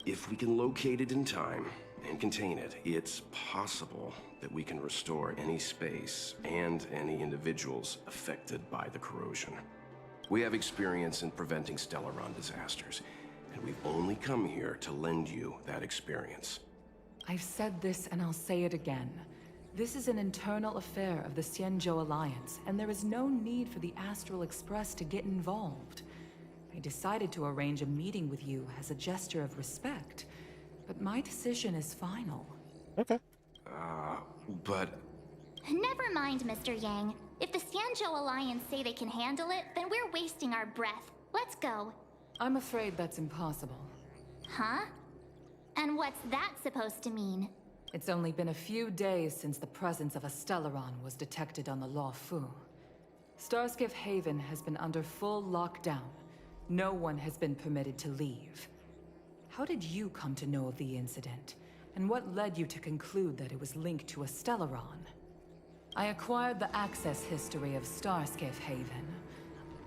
If we can locate it in time and contain it, it's possible that we can restore any space and any individuals affected by the corrosion. We have experience in preventing Stellaron disasters, and we've only come here to lend you that experience. I've said this and I'll say it again. This is an internal affair of the Xianzhou Alliance, and there is no need for the Astral Express to get involved. I decided to arrange a meeting with you as a gesture of respect, but my decision is final. Okay. But... Never mind, Mr. Yang. If the Xianzhou Alliance say they can handle it, then we're wasting our breath. Let's go. I'm afraid that's impossible. Huh? And what's that supposed to mean? It's only been a few days since the presence of a Stellaron was detected on the Law Fu. Starskiff Haven has been under full lockdown. No one has been permitted to leave. How did you come to know of the incident? And what led you to conclude that it was linked to a Stellaron? I acquired the access history of Starskiff Haven.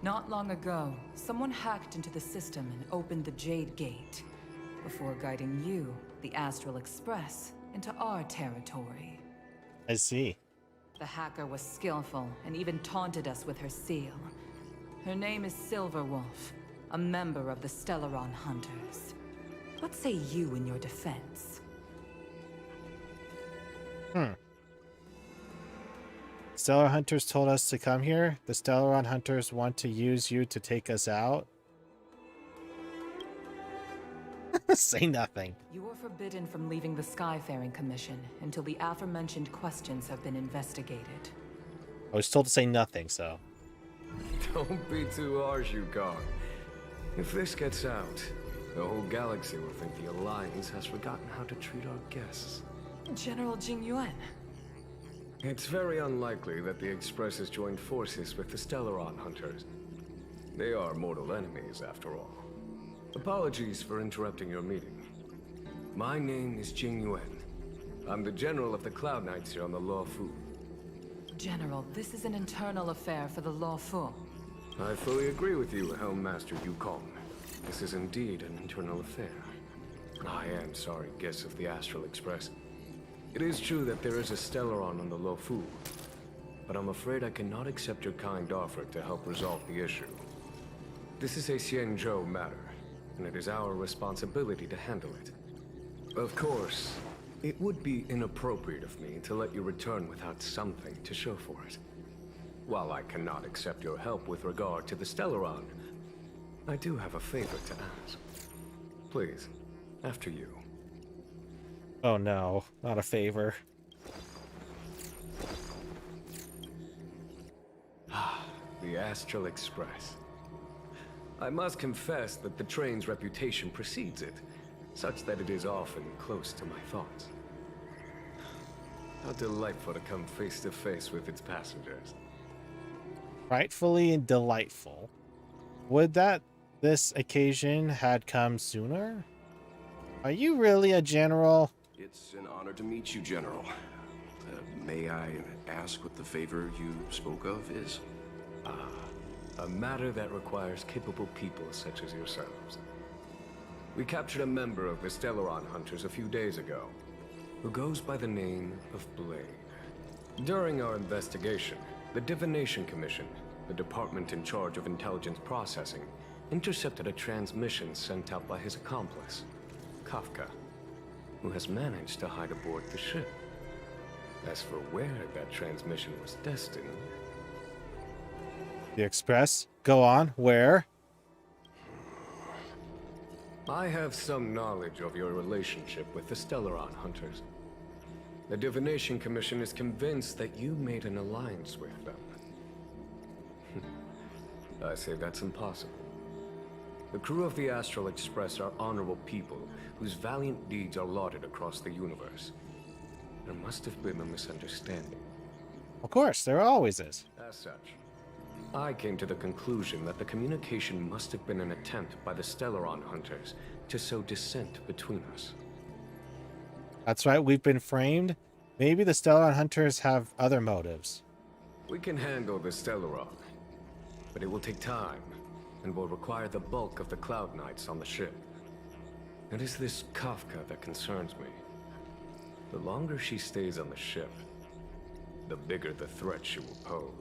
Not long ago, someone hacked into the system and opened the Jade Gate, before guiding you, the Astral Express, into our territory. I see. The hacker was skillful and even taunted us with her seal. Her name is Silverwolf, a member of the Stellaron Hunters. What say you in your defense? Stellar Hunters told us to come here. The Stellaron Hunters want to use you to take us out. Say nothing. You are forbidden from leaving the Skyfaring Commission until the aforementioned questions have been investigated. I was told to say nothing, so... Don't be too harsh, Yukong. If this gets out, the whole galaxy will think the Alliance has forgotten how to treat our guests. General Jing Yuan. It's very unlikely that the Express has joined forces with the Stellaron Hunters. They are mortal enemies, after all. Apologies for interrupting your meeting. My name is Jing Yuan. I'm the General of the Cloud Knights here on the Law Fu. General, this is an internal affair for the Law Fu. I fully agree with you, Helmmaster Yukong. This is indeed an internal affair. I am sorry, guests of the Astral Express. It is true that there is a Stellaron on the Law Fu, but I'm afraid I cannot accept your kind offer to help resolve the issue. This is a Xianzhou matter, and it is our responsibility to handle it. Of course, It would be inappropriate of me to let you return without something to show for it. While I cannot accept your help with regard to the Stellaron, I do have a favor to ask. Please, after you. Oh no, not a favor. The Astral Express. I must confess that the train's reputation precedes it, such that it is often close to my thoughts. How delightful to come face to face with its passengers. Rightfully and delightful. Would that this occasion had come sooner? Are you really a general? It's an honor to meet you, General. May I ask what the favor you spoke of is? A matter that requires capable people such as yourselves. We captured a member of the Stellaron Hunters a few days ago, who goes by the name of Blade. During our investigation, the Divination Commission, the department in charge of intelligence processing, intercepted a transmission sent out by his accomplice, Kafka, who has managed to hide aboard the ship. As for where that transmission was destined... The Express? Go on, where? I have some knowledge of your relationship with the Stellaron Hunters. The Divination Commission is convinced that you made an alliance with them. I say that's impossible. The crew of the Astral Express are honorable people whose valiant deeds are lauded across the universe. There must have been a misunderstanding. Of course, there always is. As such, I came to the conclusion that the communication must have been an attempt by the Stellaron Hunters to sow dissent between us. That's right, we've been framed. Maybe the Stellaron Hunters have other motives. We can handle the Stellaron, but it will take time and will require the bulk of the Cloud Knights on the ship. It is this Kafka that concerns me. The longer she stays on the ship, the bigger the threat she will pose.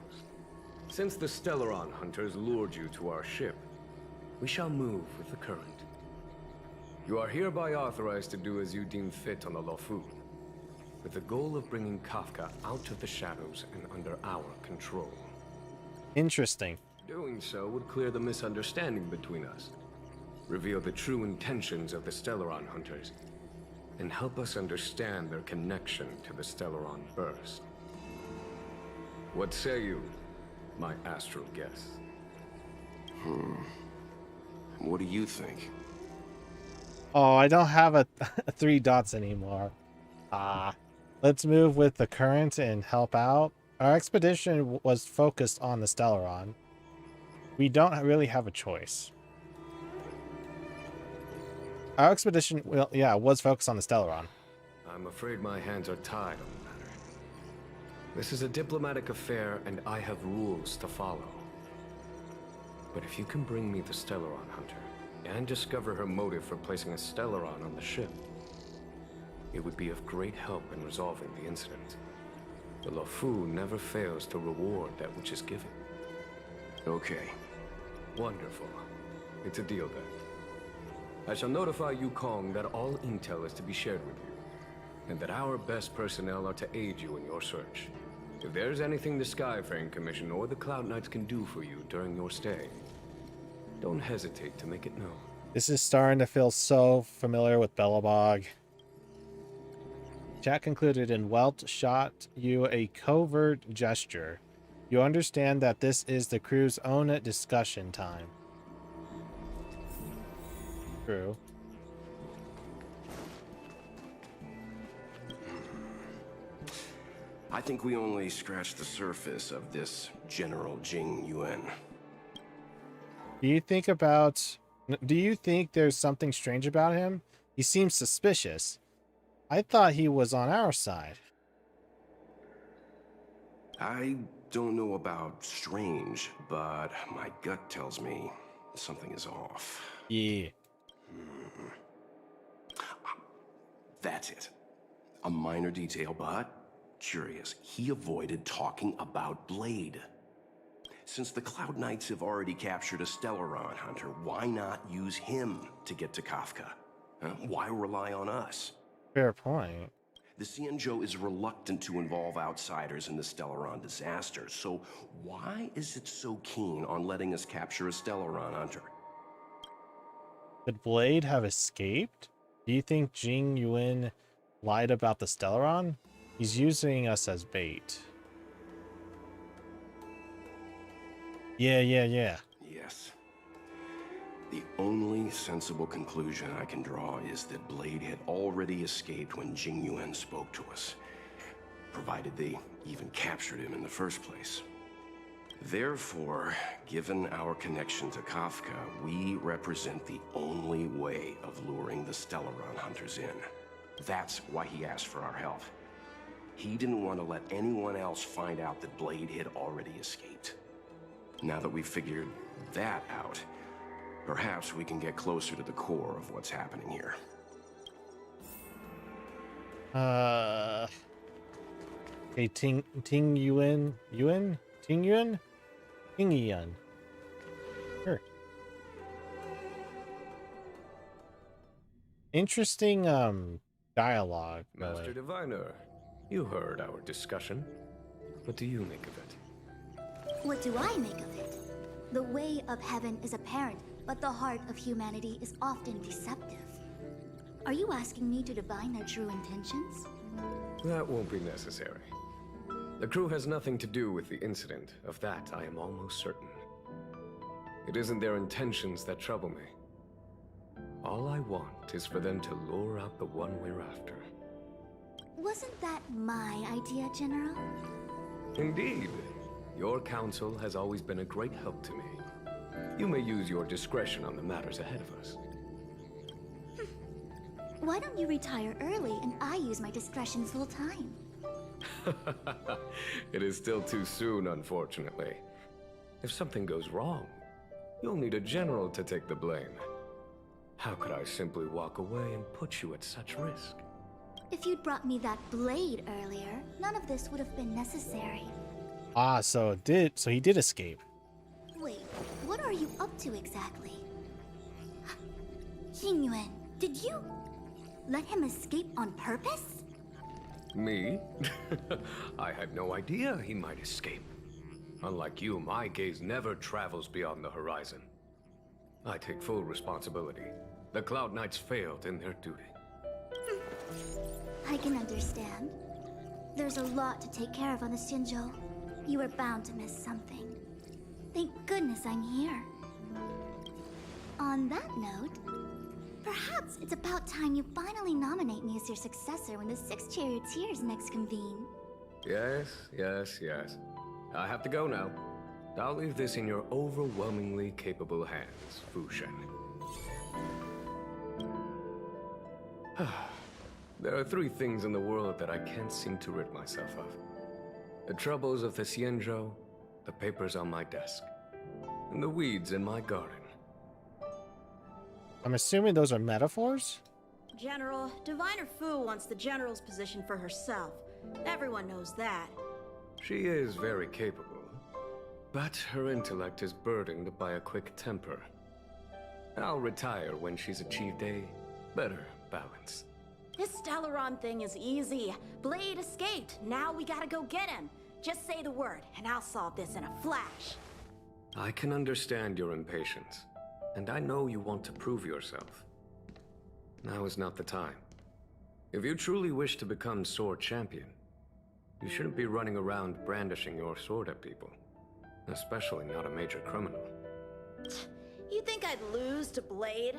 Since the Stellaron Hunters lured you to our ship, we shall move with the current. You are hereby authorized to do as you deem fit on the Lofu, with the goal of bringing Kafka out of the shadows and under our control. Interesting. Doing so would clear the misunderstanding between us, reveal the true intentions of the Stellaron Hunters, and help us understand their connection to the Stellaron Burst. What say you, my astral guest? What do you think? Oh, I don't have a 3 dots anymore. Let's move with the current and help out. Our expedition was focused on the Stellaron. We don't really have a choice. Our expedition, well, yeah, was focused on the Stellaron. I'm afraid my hands are tied on the matter. This is a diplomatic affair, and I have rules to follow. But if you can bring me the Stellaron Hunter, and discover her motive for placing a Stellaron on the ship, it would be of great help in resolving the incident. The Lofu never fails to reward that which is given. Okay. Wonderful. It's a deal then. I shall notify Yukong that all intel is to be shared with you, and that our best personnel are to aid you in your search. If there's anything the Skyfaring Commission or the Cloud Knights can do for you during your stay, don't hesitate to make it known. This is starting to feel so familiar with Bellabog. Chat concluded, and Welt shot you a covert gesture. You understand that this is the crew's own discussion time. True. I think we only scratched the surface of this General Jing Yuan. Do you think there's something strange about him? He seems suspicious. I thought he was on our side. I don't know about strange, but my gut tells me something is off. Yeah. That's it. A minor detail, but curious. He avoided talking about Blade. Since the Cloud Knights have already captured a Stellaron Hunter, why not use him to get to Kafka? Why rely on us? Fair point. The Xianzhou is reluctant to involve outsiders in the Stellaron disaster, so why is it so keen on letting us capture a Stellaron hunter? Could Blade have escaped? Do you think Jing Yuan lied about the Stellaron? He's using us as bait. Yeah. Yes. The only sensible conclusion I can draw is that Blade had already escaped when Jing Yuan spoke to us, provided they even captured him in the first place. Therefore, given our connection to Kafka, we represent the only way of luring the Stellaron hunters in. That's why he asked for our help. He didn't want to let anyone else find out that Blade had already escaped. Now that we've figured that out, perhaps we can get closer to the core of what's happening here. Okay, Ting Yuan? Ting Yuan? Ting Yuan. Sure. Interesting, dialogue. Master Diviner, you heard our discussion. What do you make of it? What do I make of it? The way of heaven is apparent, but the heart of humanity is often deceptive. Are you asking me to divine their true intentions? That won't be necessary. The crew has nothing to do with the incident. Of that, I am almost certain. It isn't their intentions that trouble me. All I want is for them to lure out the one we're after. Wasn't that my idea, General? Indeed. Your counsel has always been a great help to me. You may use your discretion on the matters ahead of us. Why don't you retire early and I use my discretion full time? It is still too soon, unfortunately. If something goes wrong, you'll need a general to take the blame. How could I simply walk away and put you at such risk? If you'd brought me that blade earlier, none of this would have been necessary. Ah, so he did escape. Wait, what are you up to exactly? Jing Yuan, did you let him escape on purpose? Me? I had no idea he might escape. Unlike you, my gaze never travels beyond the horizon. I take full responsibility. The Cloud Knights failed in their duty. I can understand. There's a lot to take care of on the Xianzhou. You were bound to miss something. Thank goodness I'm here. On that note, perhaps it's about time you finally nominate me as your successor when the Six Charioteers next convene. Yes. I have to go now. I'll leave this in your overwhelmingly capable hands, Fu Shen. There are 3 things in the world that I can't seem to rid myself of. The troubles of the Xianzhou, the papers on my desk, and the weeds in my garden. I'm assuming those are metaphors? General, Diviner Fu wants the General's position for herself. Everyone knows that. She is very capable, but her intellect is burdened by a quick temper. I'll retire when she's achieved a better balance. This Stellaron thing is easy. Blade escaped. Now we gotta go get him. Just say the word, and I'll solve this in a flash. I can understand your impatience, and I know you want to prove yourself. Now is not the time. If you truly wish to become sword champion, you shouldn't be running around brandishing your sword at people, especially not a major criminal. You think I'd lose to Blade?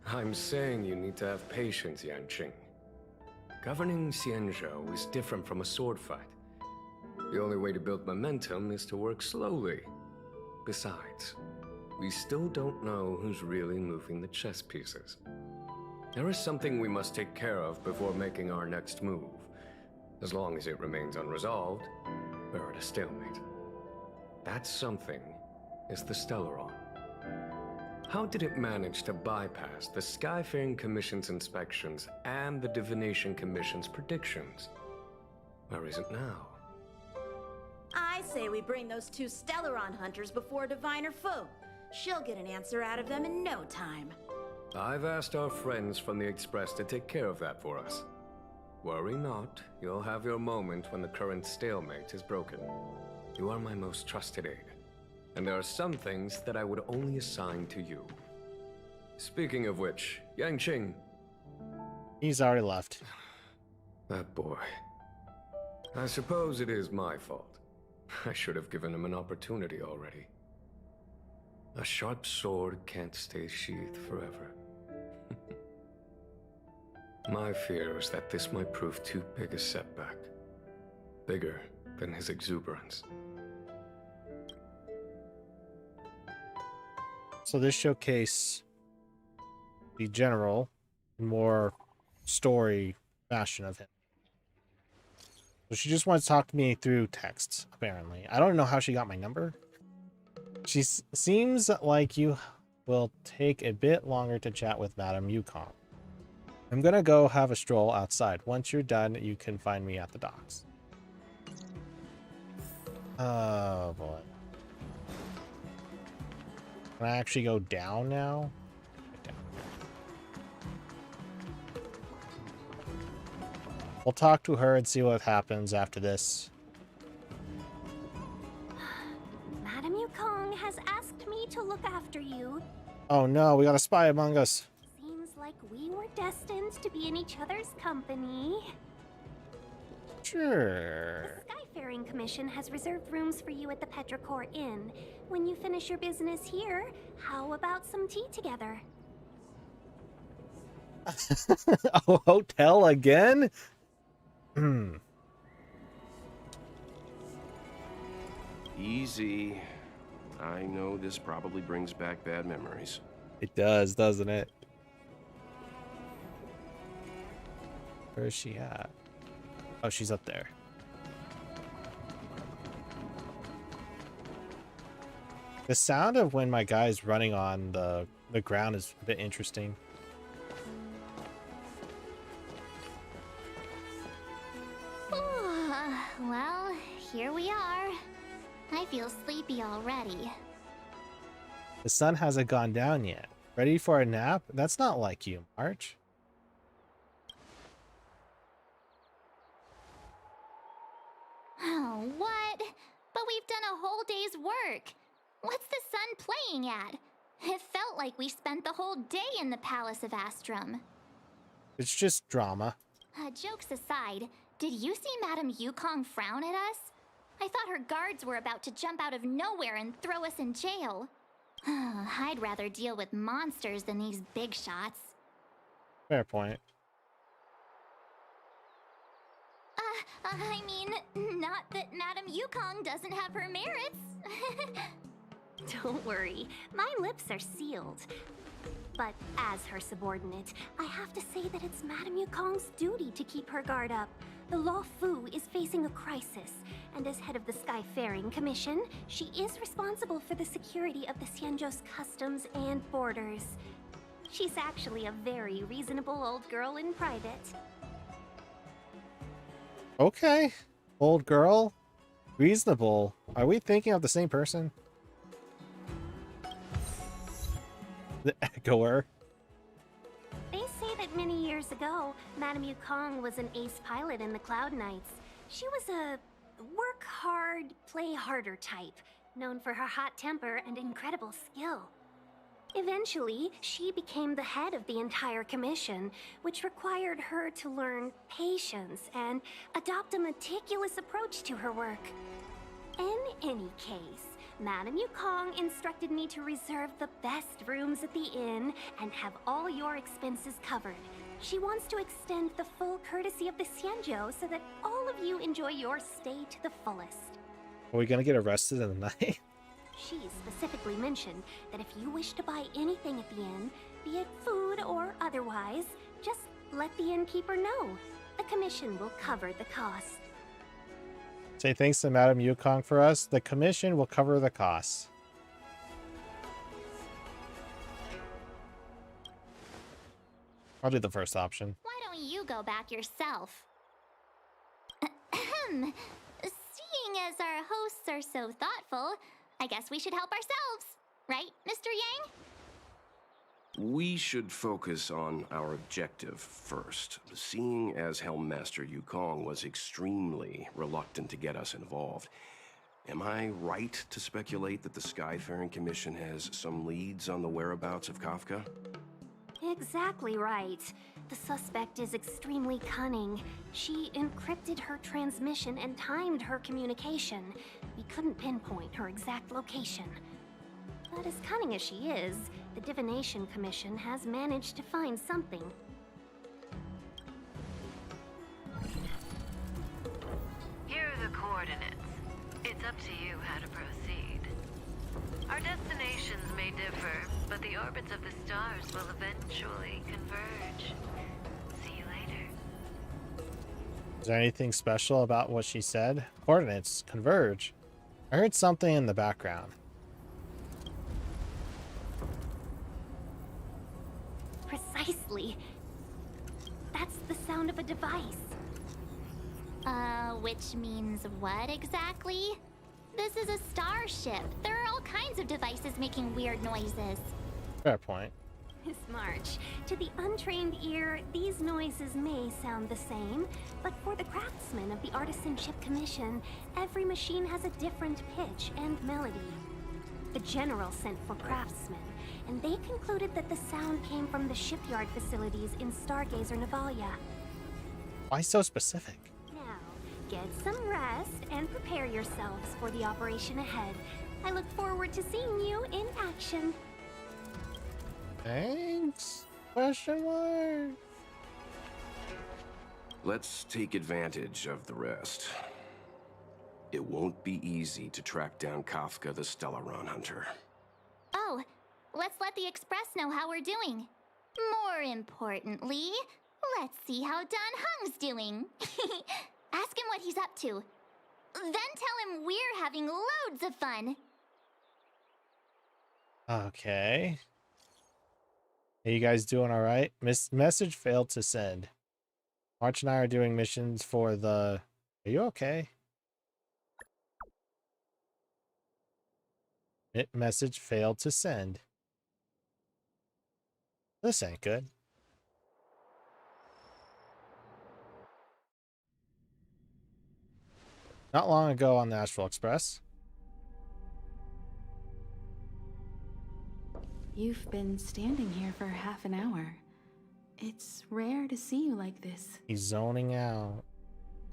I'm saying you need to have patience, Yanqing. Governing Xianzhou is different from a sword fight. The only way to build momentum is to work slowly. Besides, we still don't know who's really moving the chess pieces. There is something we must take care of before making our next move. As long as it remains unresolved, we're at a stalemate. That something is the Stellaron. How did it manage to bypass the Skyfaring Commission's inspections and the Divination Commission's predictions? Where is it now? I say we bring those 2 Stellaron hunters before Diviner Fu. She'll get an answer out of them in no time. I've asked our friends from the Express to take care of that for us. Worry not. You'll have your moment when the current stalemate is broken. You are my most trusted aide, and there are some things that I would only assign to you. Speaking of which, Yanqing. He's already left. That boy. I suppose it is my fault. I should have given him an opportunity already. A sharp sword can't stay sheathed forever. My fear is that this might prove too big a setback. Bigger than his exuberance. So this showcase the general, more story fashion of him. So she just wants to talk to me through text, apparently. I don't know how she got my number. She seems like you will take a bit longer to chat with Madame Yukong. I'm gonna go have a stroll outside. Once you're done, you can find me at the docks. Oh boy. Can I actually go down now? Down. We'll talk to her and see what happens after this. Madame Yukong has asked me to look after you. Oh no, we got a spy among us. Seems like we were destined to be in each other's company. Sure. The Skyfaring Commission has reserved rooms for you at the Petrichor Inn. When you finish your business here, how about some tea together? A hotel again? Easy. I know this probably brings back bad memories. It does, doesn't it? Where is she at? Oh, she's up there. The sound of when my guy's running on the ground is a bit interesting. Well, here we are. I feel sleepy already. The sun hasn't gone down yet. Ready for a nap? That's not like you, March. Oh, what? But we've done a whole day's work. What's the sun playing at? It felt like we spent the whole day in the Palace of Astrum. It's just drama. Jokes aside, did you see Madame Yukong frown at us? I thought her guards were about to jump out of nowhere and throw us in jail. I'd rather deal with monsters than these big shots. Fair point. I mean, not that Madame Yukong doesn't have her merits. Don't worry, my lips are sealed. But as her subordinate, I have to say that it's Madame Yukong's duty to keep her guard up. The Law Fu is facing a crisis, and as head of the Skyfaring Commission, she is responsible for the security of the Xianzhou's customs and borders. She's actually a very reasonable old girl in private. Okay. Old girl. Reasonable. Are we thinking of the same person? The Echoer. They say that many years ago, Madame Yukong was an ace pilot in the Cloud Knights. She was a work hard, play harder type, known for her hot temper and incredible skill. Eventually, she became the head of the entire commission, which required her to learn patience and adopt a meticulous approach to her work. In any case, Madame Yukong instructed me to reserve the best rooms at the inn and have all your expenses covered. She wants to extend the full courtesy of the Xianzhou so that all of you enjoy your stay to the fullest. Are we gonna get arrested in the night? She specifically mentioned that if you wish to buy anything at the inn, be it food or otherwise, just let the innkeeper know. The commission will cover the cost. Say thanks to Madame Yukong for us. The commission will cover the costs. I'll do the first option. Why don't you go back yourself? Seeing as our hosts are so thoughtful, I guess we should help ourselves. Right, Mr. Yang? We should focus on our objective first. Seeing as Helmmaster Yukong was extremely reluctant to get us involved, am I right to speculate that the Skyfaring Commission has some leads on the whereabouts of Kafka? Exactly right. The suspect is extremely cunning. She encrypted her transmission and timed her communication. We couldn't pinpoint her exact location. But as cunning as she is, the Divination Commission has managed to find something. Here are the coordinates. It's up to you how to proceed. Our destinations may differ, but the orbits of the stars will eventually converge. See you later. Is there anything special about what she said? Coordinates converge. I heard something in the background. Precisely. That's the sound of a device. Which means what exactly? This is a starship. There are all kinds of devices making weird noises. Fair point. Miss March, to the untrained ear, these noises may sound the same, but for the craftsmen of the Artisanship Commission, every machine has a different pitch and melody. The General sent for craftsmen, and they concluded that the sound came from the shipyard facilities in Stargazer Navalia. Why so specific? Now, get some rest and prepare yourselves for the operation ahead. I look forward to seeing you in action. Thanks? Question mark? Let's take advantage of the rest. It won't be easy to track down Kafka the Stellaron Hunter. Oh, let's let the Express know how we're doing. More importantly, let's see how Don Hung's doing. Ask him what he's up to. Then tell him we're having loads of fun. Okay. Hey, you guys doing all right? Message failed to send. March and I are doing missions for the... Are you okay? Message failed to send. This ain't good. Not long ago on the Astral Express. You've been standing here for half an hour. It's rare to see you like this. He's zoning out.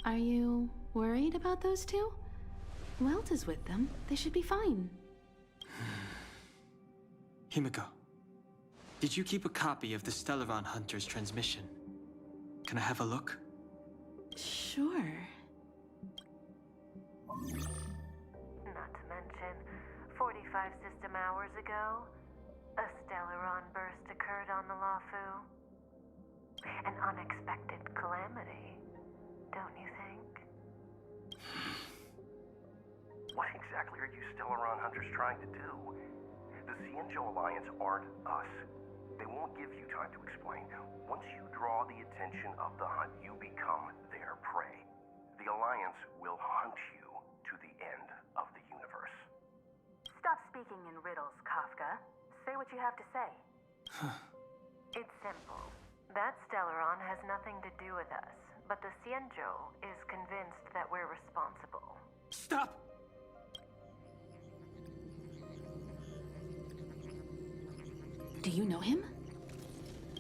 Are you worried about those two? Welt is with them. They should be fine. Himiko, did you keep a copy of the Stellaron Hunter's transmission? Can I have a look? Sure. Not to mention, 45 system hours ago, a Stellaron burst occurred on the Lafu. An unexpected calamity, don't you think? What exactly are you Stellaron Hunters trying to do? The Xianzhou Alliance aren't us. They won't give you time to explain. Once you draw the attention of the hunt, you become their prey. The Alliance will hunt you to the end of the universe. Stop speaking in riddles, Kafka. Say what you have to say. It's simple. That Stellaron has nothing to do with us, but the Xianzhou is convinced that we're responsible. Stop! Do you know him?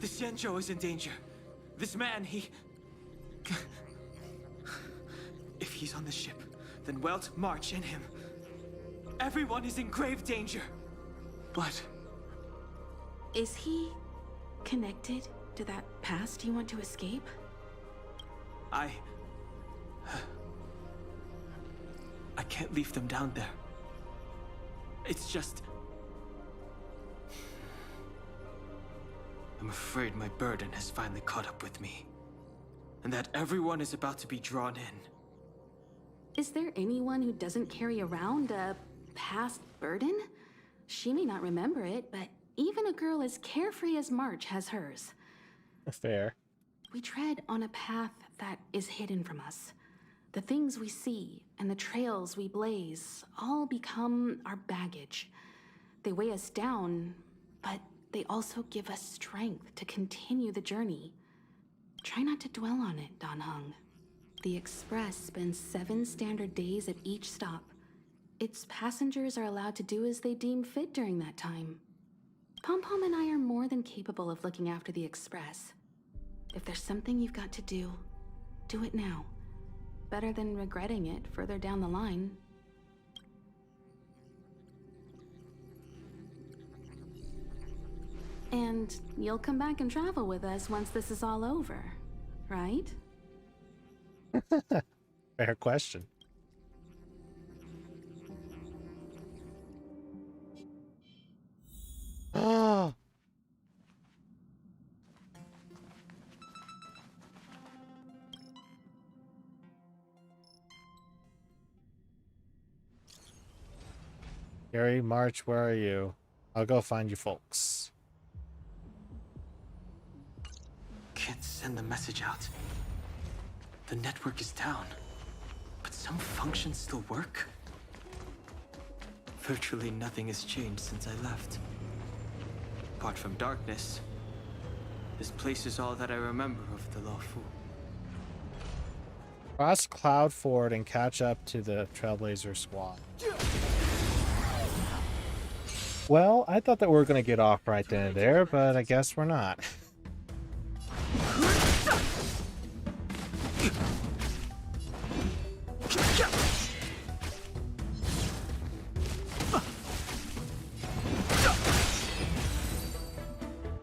The Xianzhou is in danger. This man, he... If he's on the ship, then Welt, March, and him. Everyone is in grave danger. But... Is he connected to that past you want to escape? I can't leave them down there. It's just... I'm afraid my burden has finally caught up with me. And that everyone is about to be drawn in. Is there anyone who doesn't carry around a past burden? She may not remember it, but even a girl as carefree as March has hers. Fair. We tread on a path that is hidden from us. The things we see and the trails we blaze all become our baggage. They weigh us down, but they also give us strength to continue the journey. Try not to dwell on it, Dan Heng. The Express spends 7 standard days at each stop. Its passengers are allowed to do as they deem fit during that time. Pom Pom and I are more than capable of looking after the Express. If there's something you've got to do, do it now. Better than regretting it further down the line. And you'll come back and travel with us once this is all over, right? Fair question. Oh. Gary, March, where are you? I'll go find you folks. Can't send the message out. The network is down, but some functions still work. Virtually nothing has changed since I left. Apart from darkness, this place is all that I remember of the Lawfu. Cross Cloud Ford and catch up to the Trailblazer squad. Well, I thought that we were going to get off right then and there, but I guess we're not.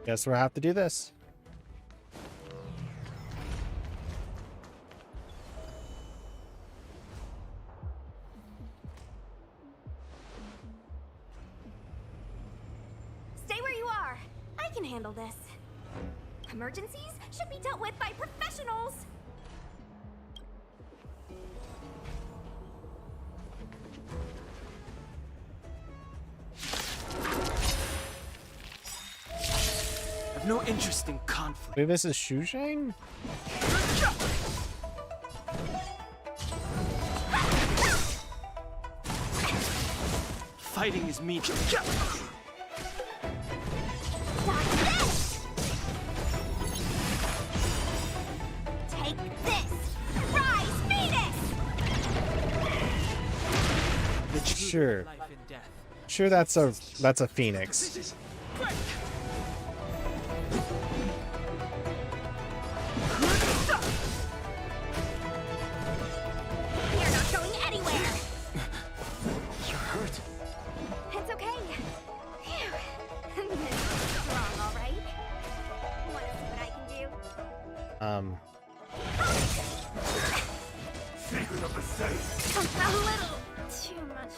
Guess we'll have to do this. Stay where you are. I can handle this. Emergencies should be dealt with by professionals. I've no interest in conflict. Wait, this is Shuzhang? Fighting is me. Take this! Rise, Phoenix! Sure. Sure, that's a phoenix. You're not going anywhere! You're hurt. It's okay. Phew. Strong, all right? Want to see what I can do? Secret of the safe. A little too much.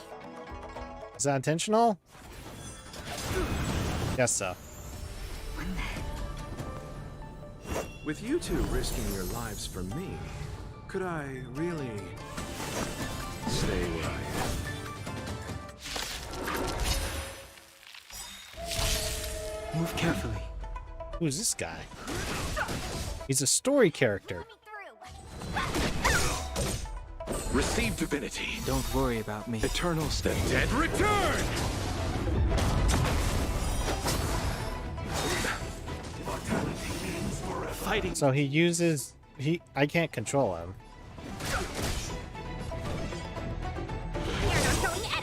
Is that intentional? Yes, so. With you two risking your lives for me, could I really stay where I am? Move carefully. Who's this guy? He's a story character. Receive divinity. Don't worry about me. Eternal state. The dead return! Fighting. So he uses I can't control him.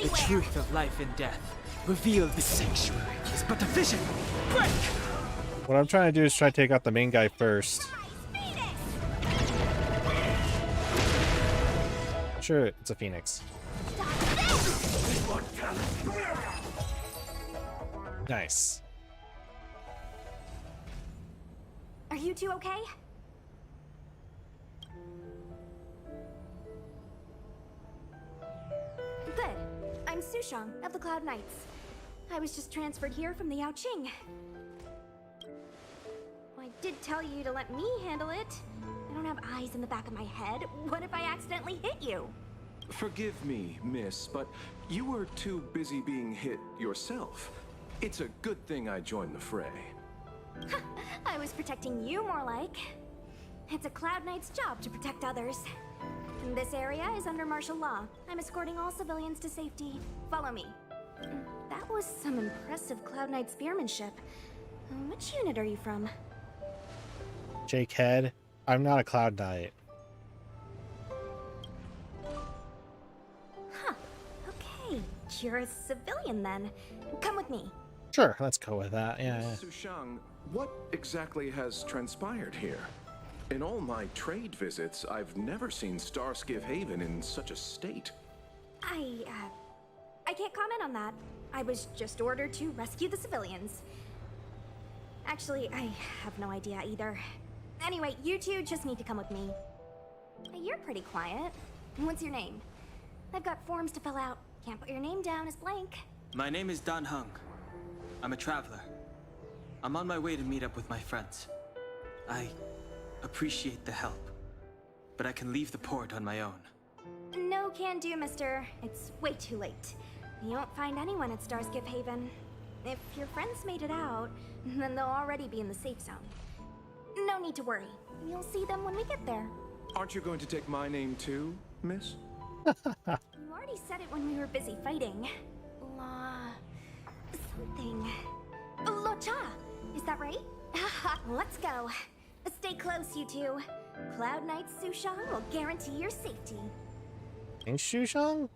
The truth of life and death. Reveal the sanctuary is but a vision. Break! What I'm trying to do is try to take out the main guy first. Sure, it's a phoenix. Nice. Are you two okay? Good. I'm Sushang of the Cloud Knights. I was just transferred here from the Yaoqing. I did tell you to let me handle it. I don't have eyes in the back of my head. What if I accidentally hit you? Forgive me, miss, but you were too busy being hit yourself. It's a good thing I joined the fray. I was protecting you more like. It's a Cloud Knight's job to protect others. This area is under martial law. I'm escorting all civilians to safety. Follow me. That was some impressive Cloud Knight spearmanship. Which unit are you from? Jake Head. I'm not a Cloud Knight. Huh. Okay, you're a civilian then. Come with me. Sure, let's go with that. Yeah. Sushang, what exactly has transpired here? In all my trade visits, I've never seen Starskiff Haven in such a state. I can't comment on that. I was just ordered to rescue the civilians. Actually, I have no idea either. Anyway, you two just need to come with me. You're pretty quiet. What's your name? I've got forms to fill out. Can't put your name down as blank. My name is Dan Hung. I'm a traveler. I'm on my way to meet up with my friends. I appreciate the help, but I can leave the port on my own. No can do, mister. It's way too late. You won't find anyone at Starskiff Haven. If your friends made it out, then they'll already be in the safe zone. No need to worry. You'll see them when we get there. Aren't you going to take my name too, miss? You already said it when we were busy fighting. Something. Locha! Is that right? Let's go. Stay close, you two. Cloud Knight Sushang will guarantee your safety. In Shushang?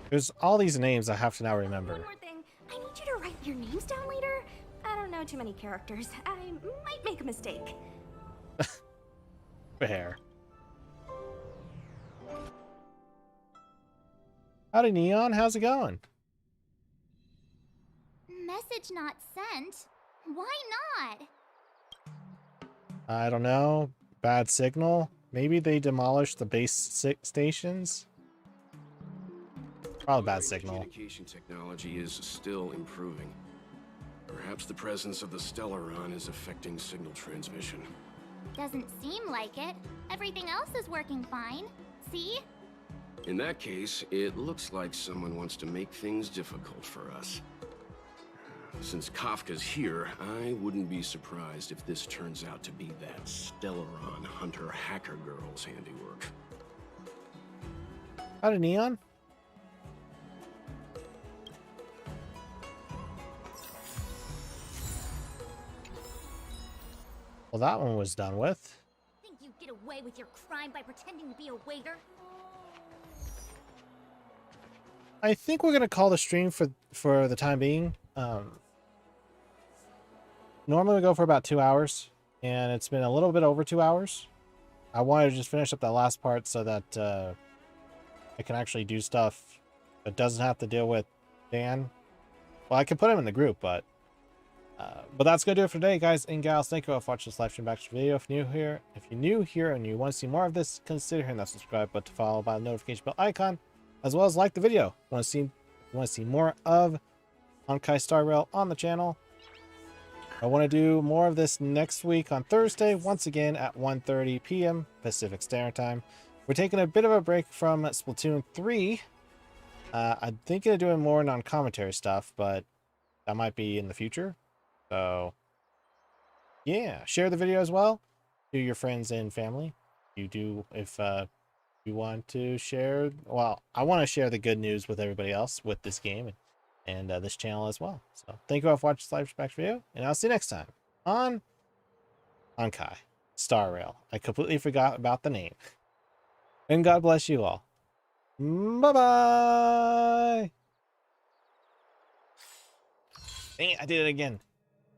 There's all these names I have to now remember. One more thing. I need you to write your names down later. I don't know too many characters. I might make a mistake. Fair. Howdy, Neon. How's it going? Message not sent? Why not? I don't know. Bad signal? Maybe they demolished the base stations? Probably bad signal. Communication technology is still improving. Perhaps the presence of the Stellaron is affecting signal transmission. Doesn't seem like it. Everything else is working fine. See? In that case, it looks like someone wants to make things difficult for us. Since Kafka's here, I wouldn't be surprised if this turns out to be that Stellaron Hunter hacker girl's handiwork. Howdy, Neon. Well, that one was done with. Think you get away with your crime by pretending to be a waiter? I think we're gonna call the stream for the time being. Normally we go for about 2 hours, and it's been a little bit over 2 hours. I wanted to just finish up that last part so that I can actually do stuff that doesn't have to deal with Dan. Well, I can put him in the group, but that's gonna do it for today, guys and gals. Thank you all for watching this live stream back to the video. If you're new here and you want to see more of this, consider hitting that subscribe button to follow by the notification bell icon, as well as like the video. Want to see more of Honkai Star Rail on the channel. I want to do more of this next week on Thursday, once again at 1:30 p.m. Pacific Standard Time. We're taking a bit of a break from Splatoon 3. I'm thinking of doing more non-commentary stuff, but that might be in the future. So, yeah, share the video as well to your friends and family. You do if you want to share. Well, I want to share the good news with everybody else with this game and this channel as well. So, thank you all for watching this live back video, and I'll see you next time on Honkai Star Rail. I completely forgot about the name. And God bless you all. Bye-bye. Dang it, I did it again.